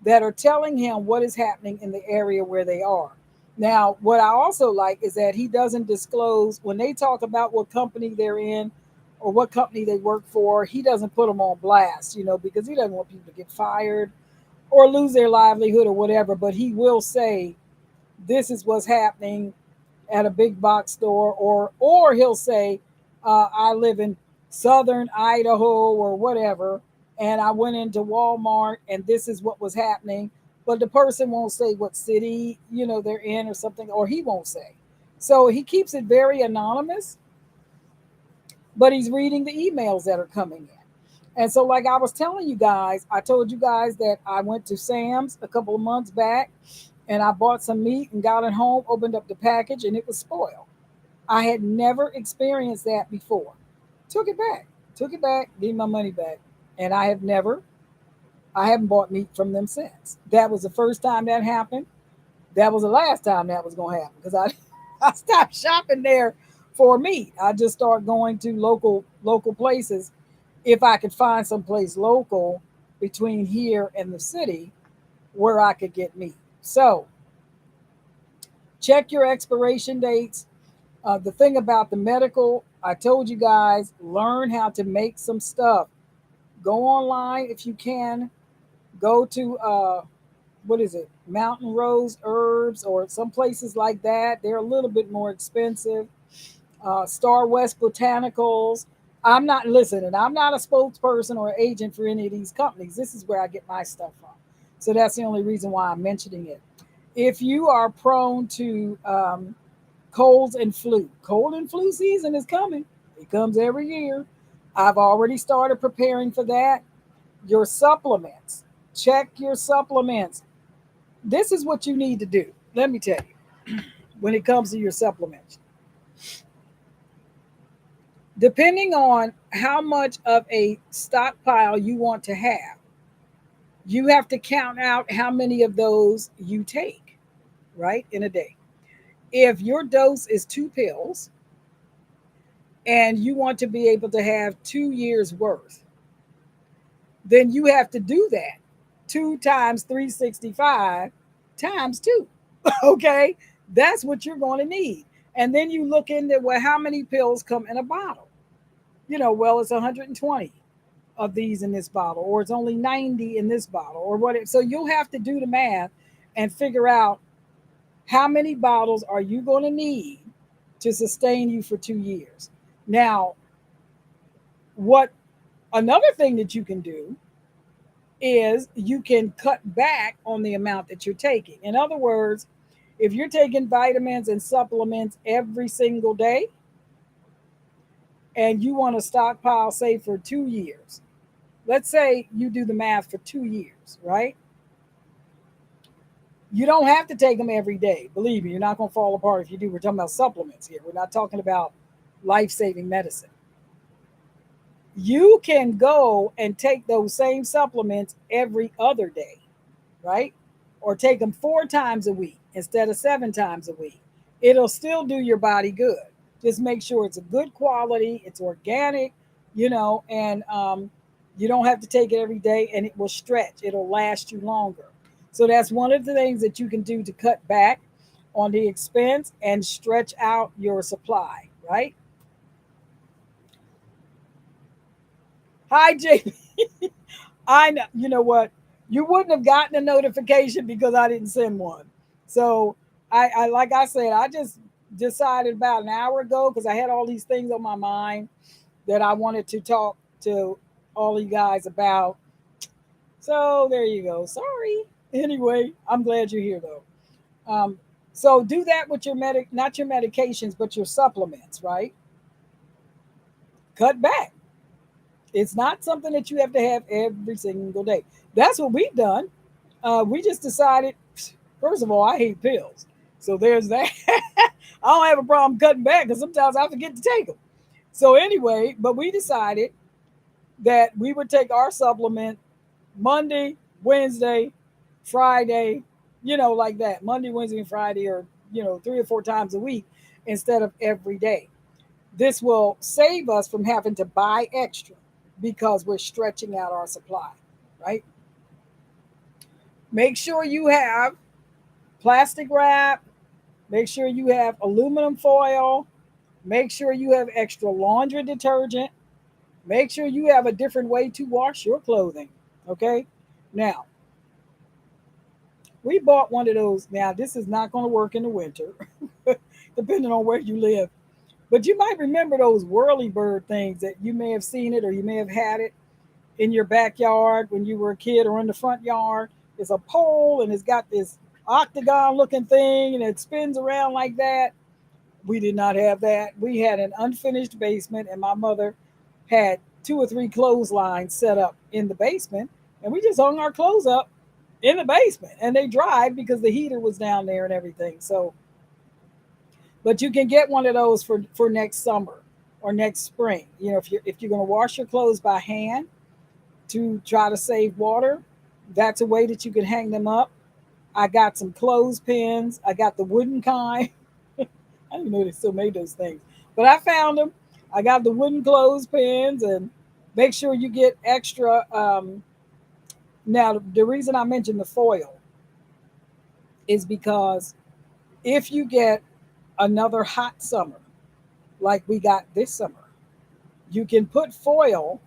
that are telling him what is happening in the area where they are. Now, what I also like is that he doesn't disclose when they talk about what company they're in or what company they work for. He doesn't put them on blast, because he doesn't want people to get fired or lose their livelihood or whatever. But he will say, this is what's happening at a big box store, or he'll say, I live in southern Idaho or whatever, and I went into Walmart and this is what was happening. But the person won't say what city they're in or something, or he won't say. So he keeps it very anonymous, but he's reading the emails that are coming in. And so, like I was telling you guys, I told you guys that I went to Sam's a couple of months back and I bought some meat and got it home, opened up the package, and it was spoiled. I had never experienced that before. Took it back, gave my money back. And I haven't bought meat from them since. That was the first time that happened. That was the last time that was going to happen because I stopped shopping there for meat. I just started going to local places if I could find some place local between here and the city where I could get meat. So check your expiration dates. The thing about the medical, I told you guys, learn how to make some stuff. Go online if you can. Go to what is it, Mountain Rose Herbs or some places like that. They're a little bit more expensive. Star West Botanicals. I'm not listening. I'm not a spokesperson or agent for any of these companies. This is where I get my stuff from. So that's the only reason why I'm mentioning it. If you are prone to cold and flu season is coming. It comes every year. I've already started preparing for that. Your supplements. Check your supplements. This is what you need to do. Let me tell you, when it comes to your supplements. Depending on how much of a stockpile you want to have, You have to count out how many of those you take, right, in a day. If your dose is 2 pills and you want to be able to have 2 years worth, then you have to do that. 2 times 365 times 2. Okay? That's what you're going to need. And then you look into, well, how many pills come in a bottle? Well, it's 120 of these in this bottle, or it's only 90 in this bottle, or what. So you'll have to do the math and figure out how many bottles are you going to need to sustain you for 2 years. Now, what another thing that you can do is you can cut back on the amount that you're taking. In other words, if you're taking vitamins and supplements every single day and you want to stockpile, say, for 2 years, let's say you do the math for 2 years, right? You don't have to take them every day. Believe me, you're not going to fall apart if you do. We're talking about supplements here. We're not talking about life saving medicine. You can go and take those same supplements every other day, right? Or take them 4 times a week instead of 7 times a week. It'll still do your body good. Just make sure it's a good quality, it's organic, and you don't have to take it every day, and it will stretch, it'll last you longer. So that's one of the things that you can do to cut back on the expense and stretch out your supply, right? Hi, JP. I know. You know what? You wouldn't have gotten a notification because I didn't send one. So I like I said, I just decided about an hour ago because I had all these things on my mind that I wanted to talk to all you guys about. So there you go. Sorry. Anyway, I'm glad you're here though. So do that with your not your medications, but your supplements, right? Cut back. It's not something that you have to have every single day. That's what we've done. We just decided, first of all, I hate pills. So there's that. I don't have a problem cutting back because sometimes I forget to take them. So anyway, but we decided that we would take our supplement Monday, Wednesday, Friday, like that. Monday, Wednesday, and Friday, or, 3 or 4 times a week instead of every day. This will save us from having to buy extra because we're stretching out our supply, right? Make sure you have plastic wrap, make sure you have aluminum foil, make sure you have extra laundry detergent, make sure you have a different way to wash your clothing, okay? Now, we bought one of those. Now, this is not going to work in the winter, depending on where you live. But you might remember those whirly bird things that you may have seen it or you may have had it in your backyard when you were a kid or in the front yard. It's a pole and it's got this octagon looking thing and it spins around like that. We did not have that. We had an unfinished basement, and my mother had 2 or 3 clotheslines set up in the basement, and we just hung our clothes up in the basement, and they dried because the heater was down there and everything. So, but you can get one of those for next summer or next spring. If you're going to wash your clothes by hand to try to save water, that's a way that you can hang them up. I got some clothespins. I got the wooden kind. I didn't know they still made those things, but I found them. I got the wooden clothespins, and make sure you get extra. Now, the reason I mentioned the foil is because if you get another hot summer, like we got this summer, you can put foil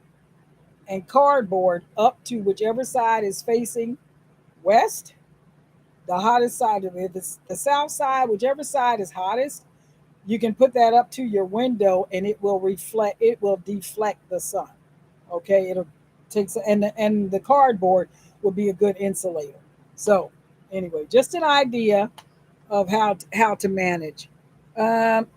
and cardboard up to whichever side is facing west, the hottest side of it. It's the south side, whichever side is hottest, you can put that up to your window and it will deflect the sun. Okay, it'll take, and the cardboard will be a good insulator. So anyway, just an idea of how to manage. Um,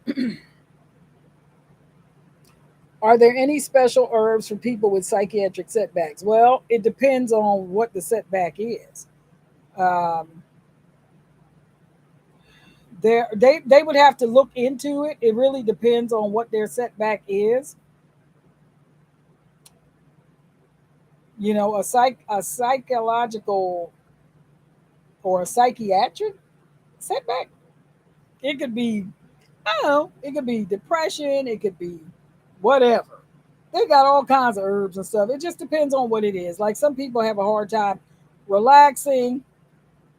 are there any special herbs for people with psychiatric setbacks? Well, it depends on what the setback is. Um, they would have to look into it. It really depends on what their setback is. a psychological or a psychiatric setback. It could be, I don't know, it could be depression, it could be whatever. They got all kinds of herbs and stuff. It just depends on what it is. Like some people have a hard time relaxing.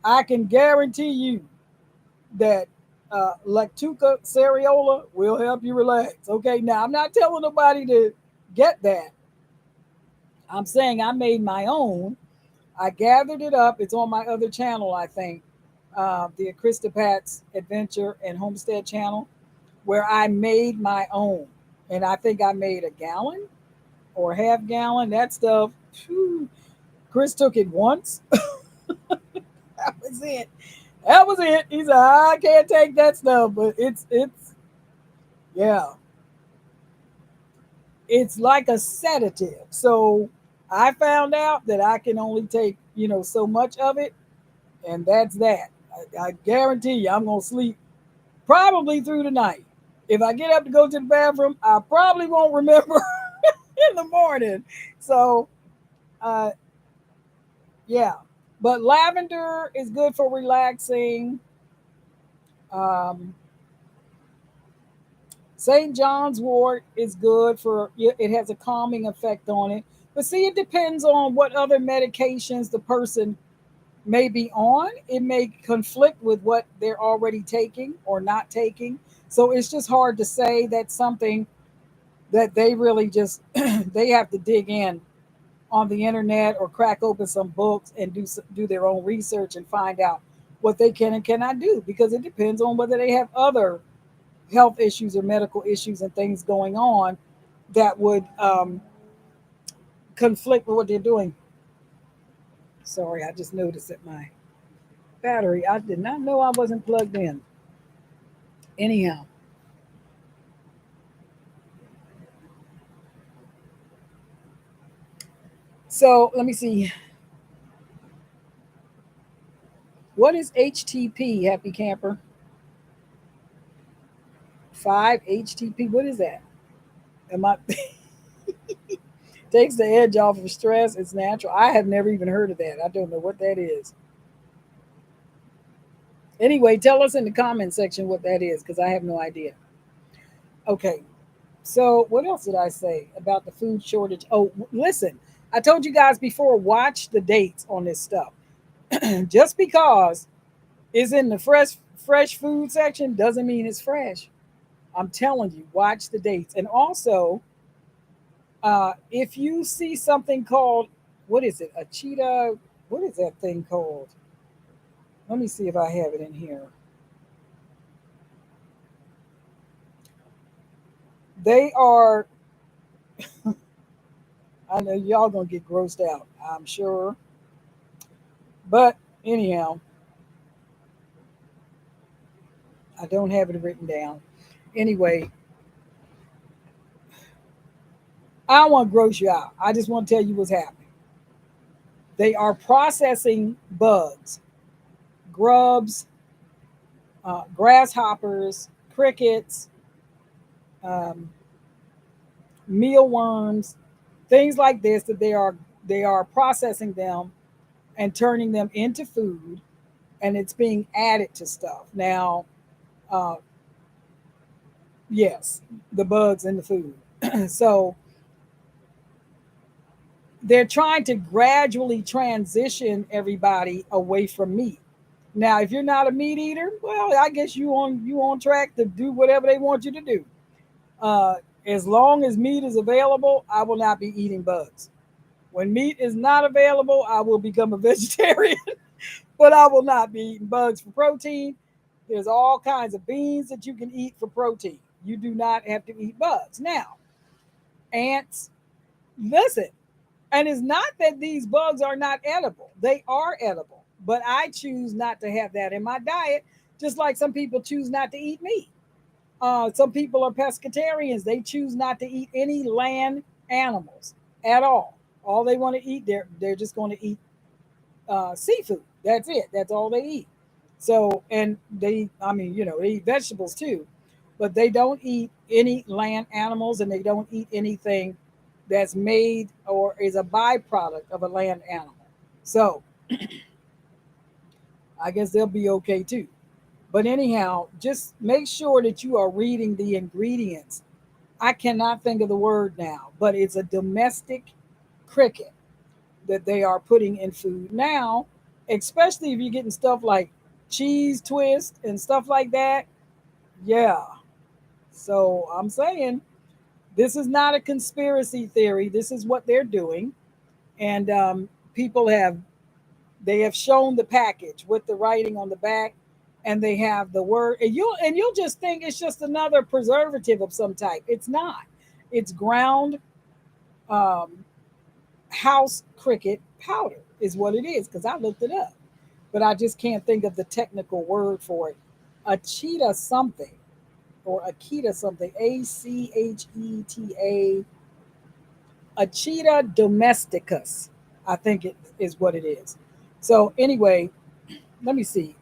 I can guarantee you that Lactuca cereola will help you relax. Okay, now I'm not telling nobody to get that. I'm saying I made my own. I gathered it up. It's on my other channel, I think, the Christopat's Adventure and Homestead channel, where I made my own. And I think I made a gallon or half gallon. That stuff, whew, Chris took it once. That was it. That was it. He said, I can't take that stuff, but yeah, it's like a sedative. So I found out that I can only take, so much of it, and that's that. I guarantee you, I'm gonna sleep probably through the night. If I get up to go to the bathroom, I probably won't remember in the morning. So, uh, yeah. But lavender is good for relaxing. Um, St. John's wort is good for it has a calming effect on it. But see, it depends on what other medications the person may be on. It may conflict with what they're already taking or not taking. So it's just hard to say that's something that they really just they have to dig in on the internet or crack open some books and do their own research and find out what they can and cannot do because it depends on whether they have other health issues or medical issues and things going on that would conflict with what they're doing. Sorry, I just noticed that my battery, I did not know I wasn't plugged in. Anyhow, so let me see. What is HTP, Happy Camper? 5 HTP. What is that? Am I takes the edge off of stress? It's natural. I have never even heard of that. I don't know what that is. Anyway, tell us in the comment section what that is because I have no idea. Okay, so what else did I say about the food shortage? Oh, listen, I told you guys before, watch the dates on this stuff. Just because it's in the fresh food section doesn't mean it's fresh. I'm telling you, watch the dates. And also, if you see something called, what is it? A cheetah, what is that thing called? Let me see if I have it in here. They are, I know y'all gonna get grossed out, I'm sure. But anyhow, I don't have it written down. Anyway, I don't want to gross you out. I just want to tell you what's happening. They are processing bugs, grubs, grasshoppers, crickets, um, mealworms, things like this that they are processing them and turning them into food, and it's being added to stuff. Now, uh, yes, the bugs in the food. So they're trying to gradually transition everybody away from meat. Now, if you're not a meat eater, well, I guess you on track to do whatever they want you to do. Uh, as long as meat is available, I will not be eating bugs. When meat is not available, I will become a vegetarian, but I will not be eating bugs for protein. There's all kinds of beans that you can eat for protein. You do not have to eat bugs. Now, ants, listen, and it's not that these bugs are not edible. They are edible. But I choose not to have that in my diet, just like some people choose not to eat meat. Some people are pescatarians. They choose not to eat any land animals at all. All they want to eat, they're just going to eat seafood. That's it. That's all they eat. So, and I mean, they eat vegetables too, but they don't eat any land animals and they don't eat anything that's made or is a byproduct of a land animal. So I guess they'll be okay too. But anyhow, just make sure that you are reading the ingredients. I cannot think of the word now, but it's a domestic cricket that they are putting in food now, especially if you're getting stuff like cheese twist and stuff like that. Yeah. So I'm saying this is not a conspiracy theory. This is what they're doing, and people have they have shown the package with the writing on the back, and they have the word, and you'll just think it's just another preservative of some type. It's not. It's ground um, house cricket powder is what it is because I looked it up, but I just can't think of the technical word for it. A cheetah something or Akita something, Acheta, Acheta domesticus, I think it is what it is. So anyway, let me see.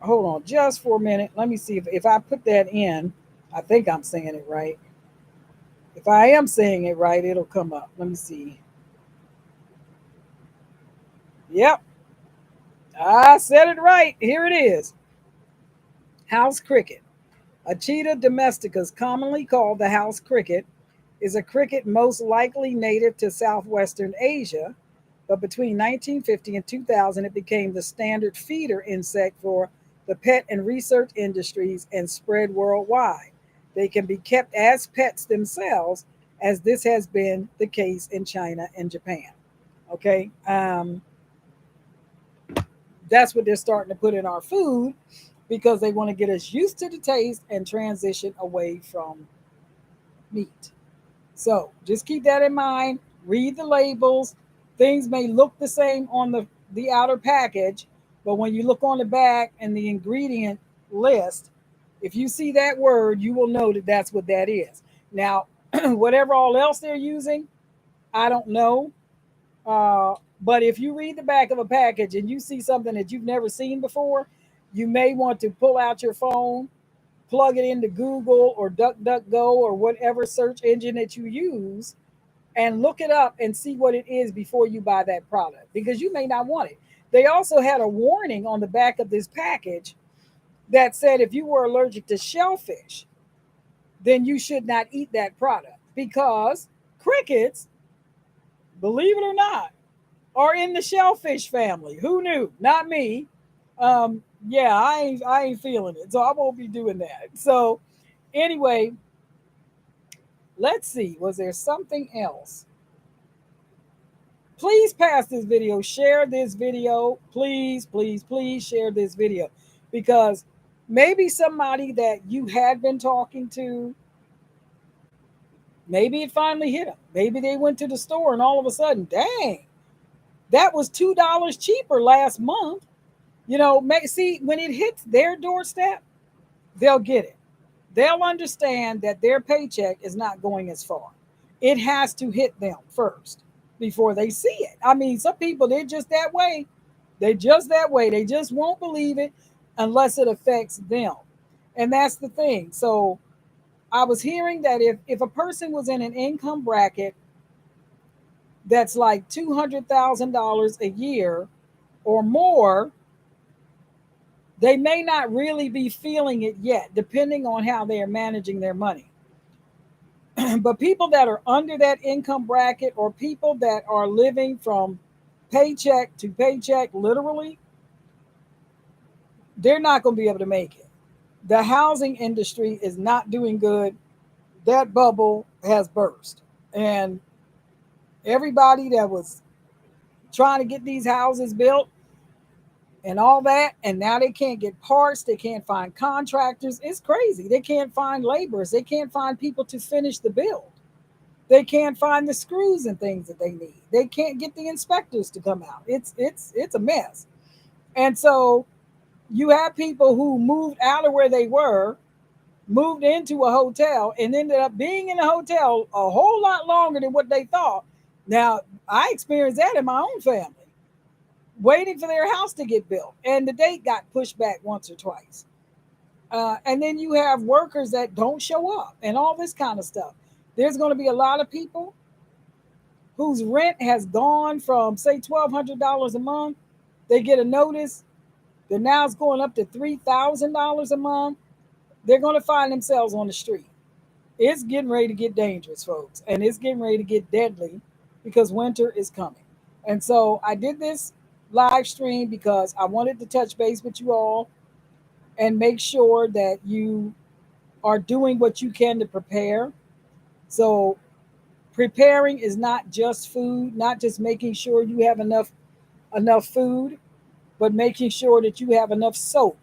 Hold on just for a minute. Let me see if I put that in. I think I'm saying it right. If I am saying it right, it'll come up. Let me see. Yep, I said it right. Here it is. House cricket. Acheta domesticus, commonly called the house cricket, is a cricket most likely native to southwestern Asia, but between 1950 and 2000 it became the standard feeder insect for the pet and research industries and spread worldwide. They can be kept as pets themselves, as this has been the case in China and Japan. Okay, that's what they're starting to put in our food because they want to get us used to the taste and transition away from meat. So just keep that in mind. Read the labels. Things may look the same on the outer package, but when you look on the back and the ingredient list, if you see that word, you will know that that's what that is. Now, whatever all else they're using, I don't know. But if you read the back of a package and you see something that you've never seen before, you may want to pull out your phone, plug it into Google or DuckDuckGo or whatever search engine that you use, and look it up and see what it is before you buy that product because you may not want it. They also had a warning on the back of this package that said if you were allergic to shellfish, then you should not eat that product because crickets, believe it or not, are in the shellfish family. Who knew? Not me. Yeah, I ain't feeling it, so I won't be doing that. So anyway, let's see. Was there something else? Please pass this video, share this video. Please, please, please share this video because maybe somebody that you had been talking to, maybe it finally hit them. Maybe they went to the store and all of a sudden, dang, that was $2 cheaper last month. See, when it hits their doorstep, they'll get it. They'll understand that their paycheck is not going as far. It has to hit them first before they see it. I mean, some people, they're just that way. They're just that way. They just won't believe it unless it affects them. And that's the thing. So I was hearing that if a person was in an income bracket that's like $200,000 a year or more, they may not really be feeling it yet, depending on how they are managing their money. But people that are under that income bracket or people that are living from paycheck to paycheck, literally, they're not going to be able to make it. The housing industry is not doing good. That bubble has burst. And everybody that was trying to get these houses built and all that, and now they can't get parts, they can't find contractors. It's crazy. They can't find laborers, they can't find people to finish the build, they can't find the screws and things that they need, they can't get the inspectors to come out. It's a mess. And so you have people who moved out of where they were, moved into a hotel, and ended up being in a hotel a whole lot longer than what they thought. Now, I experienced that in my own family, waiting for their house to get built, and the date got pushed back once or twice. And then you have workers that don't show up and all this kind of stuff. There's going to be a lot of people whose rent has gone from, say, $1,200 a month. They get a notice that now it's going up to $3,000 a month. They're going to find themselves on the street. It's getting ready to get dangerous, folks, and it's getting ready to get deadly because winter is coming. And so I did this live stream because I wanted to touch base with you all and make sure that you are doing what you can to prepare. So preparing is not just food, not just making sure you have enough food, but making sure that you have enough soap,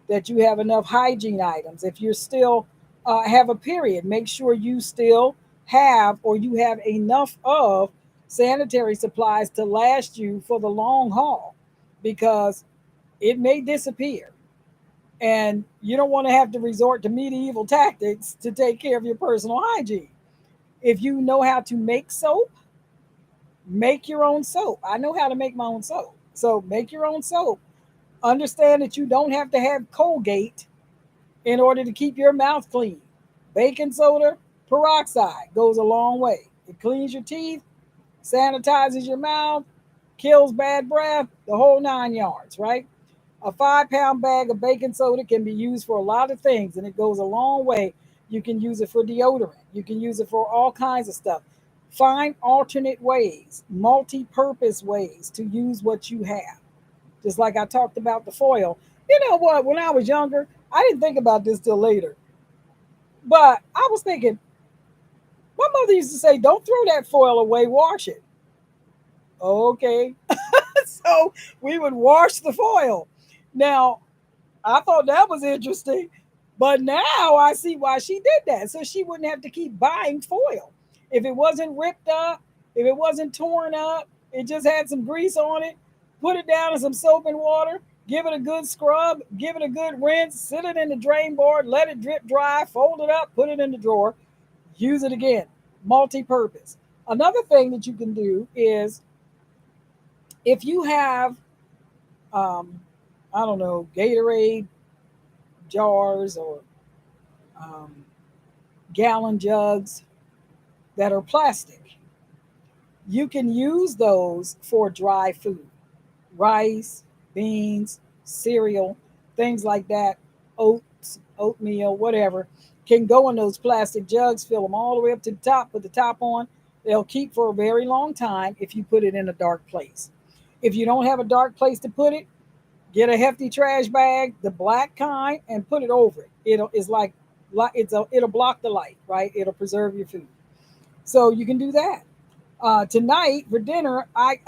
that you have enough hygiene items. If you're still have a period, make sure you still have or you have enough of sanitary supplies to last you for the long haul because it may disappear. And you don't want to have to resort to medieval tactics to take care of your personal hygiene. If you know how to make soap, make your own soap. I know how to make my own soap. So make your own soap. Understand that you don't have to have Colgate in order to keep your mouth clean. Baking soda peroxide goes a long way. It cleans your teeth, sanitizes your mouth, kills bad breath, the whole 9 yards, right? A 5 pound bag of baking soda can be used for a lot of things and it goes a long way. You can use it for deodorant, you can use it for all kinds of stuff. Find alternate ways, multi purpose ways to use what you have. Just like I talked about the foil. You know what? When I was younger, I didn't think about this till later. But I was thinking, my mother used to say, don't throw that foil away, wash it. Okay. So we would wash the foil. Now, I thought that was interesting, but now I see why she did that. So she wouldn't have to keep buying foil. If it wasn't ripped up, if it wasn't torn up, it just had some grease on it, put it down in some soap and water, give it a good scrub, give it a good rinse, sit it in the drain board, let it drip dry, fold it up, put it in the drawer, use it again. Multi purpose. Another thing that you can do is if you have, um, I don't know, Gatorade jars or um, gallon jugs that are plastic. You can use those for dry food, rice, beans, cereal, things like that, oats, oatmeal, whatever, can go in those plastic jugs, fill them all the way up to the top, put the top on. They'll keep for a very long time if you put it in a dark place. If you don't have a dark place to put it, get a hefty trash bag, the black kind, and put it over it. It's like it'll block the light, right? It'll preserve your food. So you can do that. Tonight for dinner, I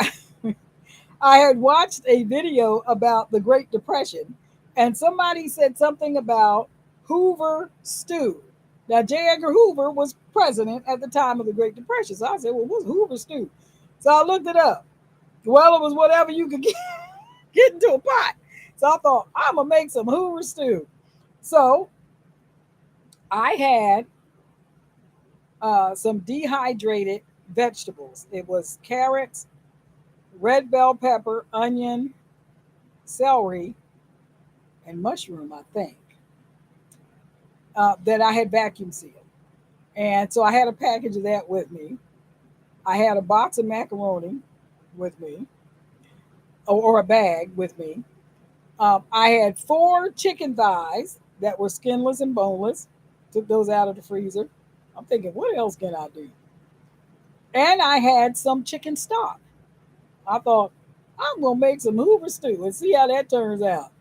I had watched a video about the Great Depression, and somebody said something about Hoover stew. Now J. Edgar Hoover was president at the time of the Great Depression. So I said, "Well, what's Hoover stew?" So I looked it up. Well, it was whatever you could get into a pot. So I thought, I'm gonna make some Hoover stew. So I had some dehydrated vegetables. It was carrots, red bell pepper, onion, celery, and mushroom, I think, that I had vacuum sealed. And so I had a package of that with me. I had a box of macaroni with me, or a bag with me. I had 4 chicken thighs that were skinless and boneless. Took those out of the freezer. I'm thinking, what else can I do? And I had some chicken stock. I thought, I'm going to make some Hoover stew and see how that turns out.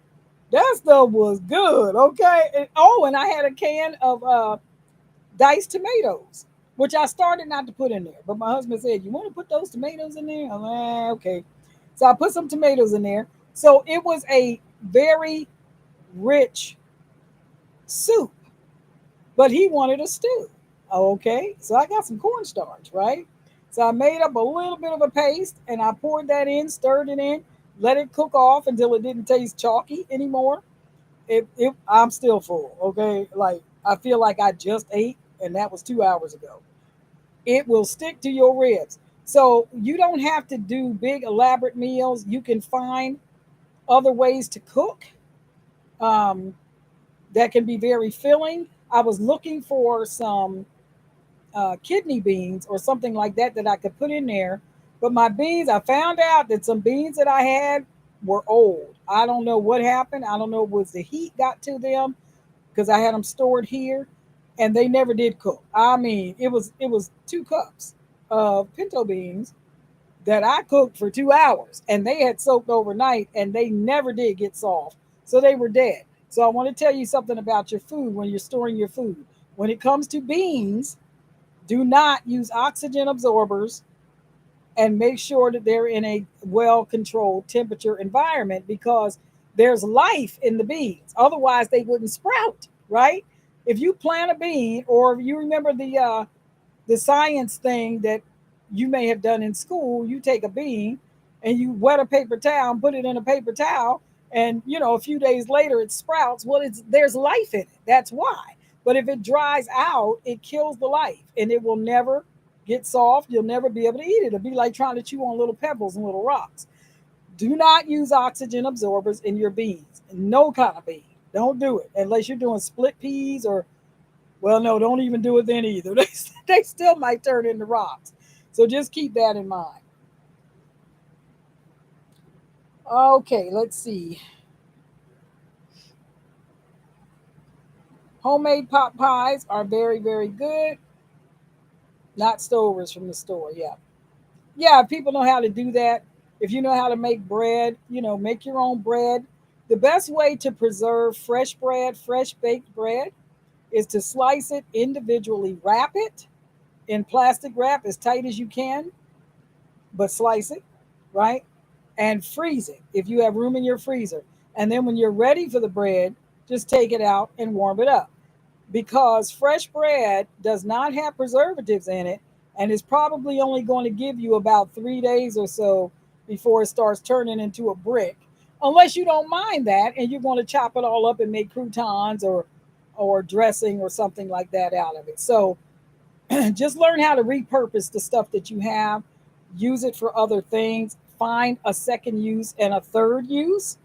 That stuff was good, okay? And I had a can of diced tomatoes, which I started not to put in there. But my husband said, you want to put those tomatoes in there? I'm like, okay. So I put some tomatoes in there. So it was a very rich soup, but he wanted a stew. Okay, so I got some cornstarch, right? So I made up a little bit of a paste and I poured that in, stirred it in, let it cook off until it didn't taste chalky anymore. I'm still full, okay? Like I feel like I just ate and that was 2 hours ago. It will stick to your ribs. So you don't have to do big elaborate meals. You can find other ways to cook um, that can be very filling. I was looking for some kidney beans or something like that that I could put in there. But my beans, I found out that some beans that I had were old. I don't know what happened. I don't know if it was the heat got to them because I had them stored here, and they never did cook. I mean, it was 2 cups of pinto beans that I cooked for 2 hours, and they had soaked overnight, and they never did get soft, so they were dead. So I want to tell you something about your food when you're storing your food. When it comes to beans, do not use oxygen absorbers, and make sure that they're in a well controlled temperature environment because there's life in the beans. Otherwise, they wouldn't sprout, right? If you plant a bean, or if you remember the science thing that you may have done in school, you take a bean and you wet a paper towel and put it in a paper towel, and a few days later it sprouts. Well, it's there's life in it. That's why. But if it dries out, it kills the life, and it will never get soft. You'll never be able to eat it. It'll be like trying to chew on little pebbles and little rocks. Do not use oxygen absorbers in your beans. No kind of bean. Don't do it unless you're doing split peas or, well, no, don't even do it then either. They still might turn into rocks. So just keep that in mind. Okay, let's see. Homemade pot pies are very, very good. Not stovers from the store. Yeah. Yeah, people know how to do that. If you know how to make bread, make your own bread. The best way to preserve fresh bread, fresh baked bread, is to slice it individually, wrap it in plastic wrap as tight as you can, but slice it, right? And freeze it if you have room in your freezer. And then when you're ready for the bread, just take it out and warm it up. Because fresh bread does not have preservatives in it and is probably only going to give you about 3 days or so before it starts turning into a brick. Unless you don't mind that and you're going to chop it all up and make croutons or dressing or something like that out of it. So just learn how to repurpose the stuff that you have, use it for other things, find a second use and a third use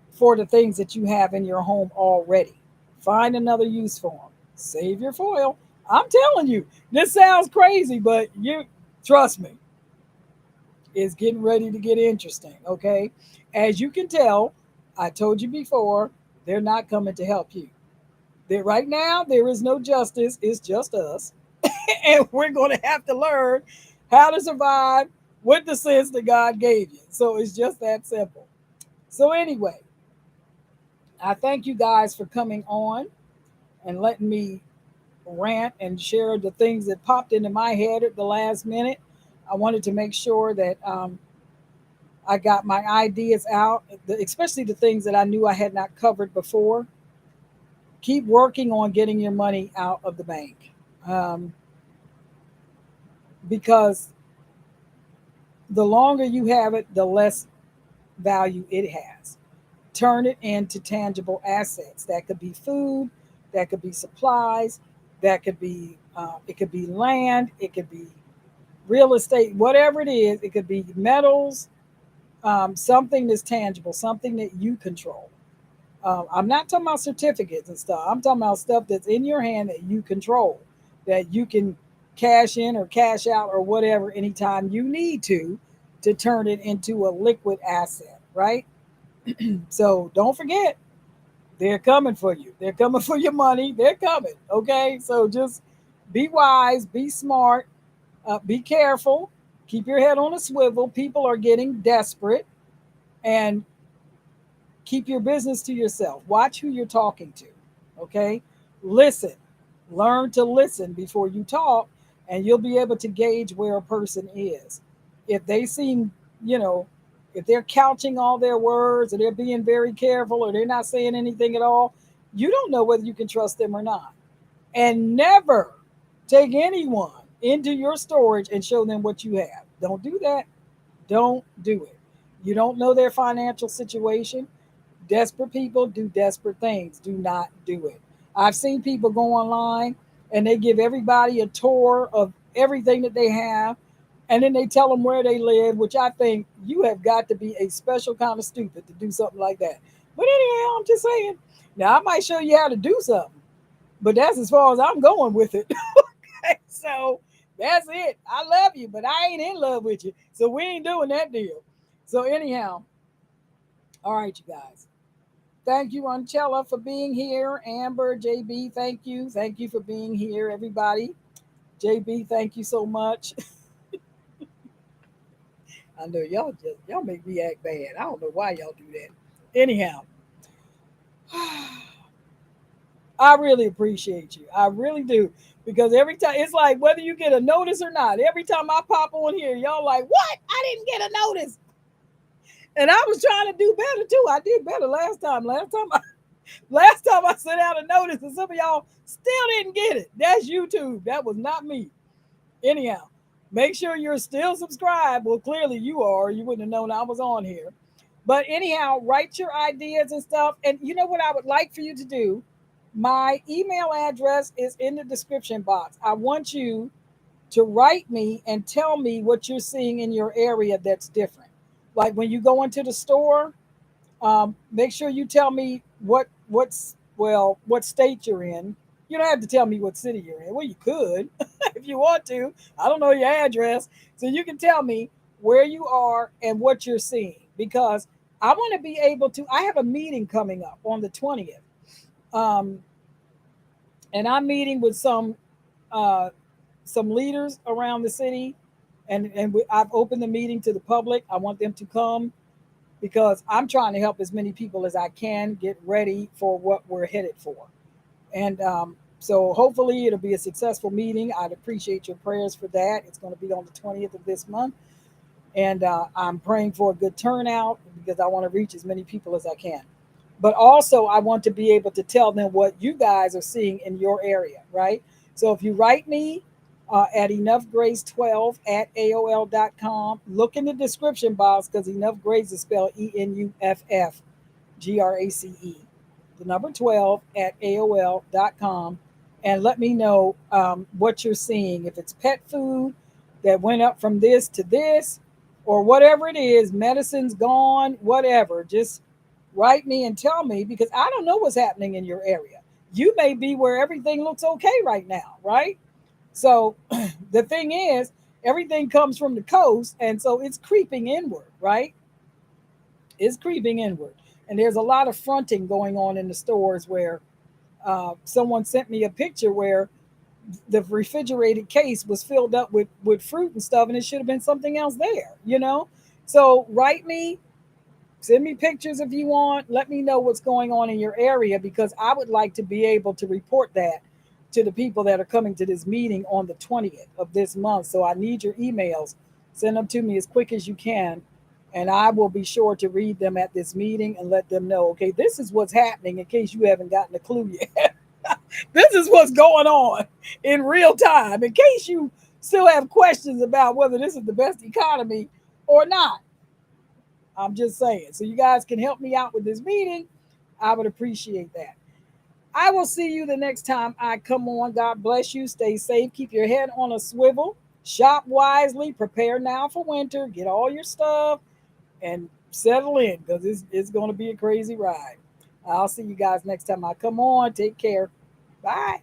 for the things that you have in your home already. Find another use for them. Save your foil. I'm telling you, this sounds crazy, but you trust me, it's getting ready to get interesting. Okay. As you can tell, I told you before, they're not coming to help you. Right now, there is no justice. It's just us. And we're going to have to learn how to survive with the sense that God gave you. So it's just that simple. So, anyway, I thank you guys for coming on and letting me rant and share the things that popped into my head at the last minute. I wanted to make sure that I got my ideas out, especially the things that I knew I had not covered before. Keep working on getting your money out of the bank, um, because the longer you have it, the less value it has. Turn it into tangible assets. That could be food, that could be supplies, that could be it could be land, it could be real estate, whatever it is. It could be metals, something that's tangible, something that you control. I'm not talking about certificates and stuff. I'm talking about stuff that's in your hand that you control, that you can cash in or cash out or whatever anytime you need to turn it into a liquid asset, right? So don't forget, they're coming for you. They're coming for your money. They're coming. Okay. So just be wise, be smart, be careful, keep your head on a swivel. People are getting desperate, and keep your business to yourself. Watch who you're talking to. Okay. Listen, learn to listen before you talk, and you'll be able to gauge where a person is. If they seem, you know, if they're couching all their words or they're being very careful or they're not saying anything at all, you don't know whether you can trust them or not. And never take anyone into your storage and show them what you have. Don't do that. Don't do it. You don't know their financial situation. Desperate people do desperate things. Do not do it. I've seen people go online and they give everybody a tour of everything that they have, and then they tell them where they live, which I think you have got to be a special kind of stupid to do something like that. But anyhow, I'm just saying. Now, I might show you how to do something, but that's as far as I'm going with it. Okay. So that's it. I love you, but I ain't in love with you. So we ain't doing that deal. So anyhow, all right, you guys. Thank you, Anchella, for being here. Amber, JB, thank you. Thank you for being here, everybody. JB, thank you so much. I know y'all make me act bad. I don't know why y'all do that. Anyhow, I really appreciate you. I really do. Because every time it's like whether you get a notice or not, every time I pop on here, y'all like, what? I didn't get a notice. And I was trying to do better too. I did better last time. Last time I sent out a notice and some of y'all still didn't get it. That's YouTube. That was not me. Anyhow, make sure you're still subscribed. Well, clearly you are. You wouldn't have known I was on here. But anyhow, write your ideas and stuff. And you know what I would like for you to do? My email address is in the description box. I want you to write me and tell me what you're seeing in your area that's different. Like when you go into the store, make sure you tell me what state you're in. You don't have to tell me what city you're in. Well, you could if you want to. I don't know your address, so you can tell me where you are and what you're seeing because I want to be able to. I have a meeting coming up on the 20th, um, and I'm meeting with uh, some leaders around the city, and I've opened the meeting to the public. I want them to come because I'm trying to help as many people as I can get ready for what we're headed for. And so hopefully it'll be a successful meeting. I'd appreciate your prayers for that. It's going to be on the 20th of this month. And I'm praying for a good turnout because I want to reach as many people as I can. But also, I want to be able to tell them what you guys are seeing in your area, right? So if you write me at enoughgrace12 at AOL.com, look in the description box because Enough Grace is spelled ENUFFGRACE, the number 12 at AOL.com, and let me know what you're seeing. If it's pet food that went up from this to this, or whatever it is, medicine's gone, whatever, just write me and tell me because I don't know what's happening in your area. You may be where everything looks okay right now, right? So the thing is, everything comes from the coast, and so it's creeping inward, right? It's creeping inward. And there's a lot of fronting going on in the stores where someone sent me a picture where the refrigerated case was filled up with fruit and stuff, and it should have been something else there, you know? So write me, send me pictures if you want. Let me know what's going on in your area because I would like to be able to report that to the people that are coming to this meeting on the 20th of this month. So I need your emails. Send them to me as quick as you can. And I will be sure to read them at this meeting and let them know, okay, this is what's happening in case you haven't gotten a clue yet. This is what's going on in real time in case you still have questions about whether this is the best economy or not. I'm just saying. So you guys can help me out with this meeting. I would appreciate that. I will see you the next time I come on. God bless you. Stay safe. Keep your head on a swivel. Shop wisely. Prepare now for winter. Get all your stuff and settle in because it's going to be a crazy ride. I'll see you guys next time I come on. Take care. Bye.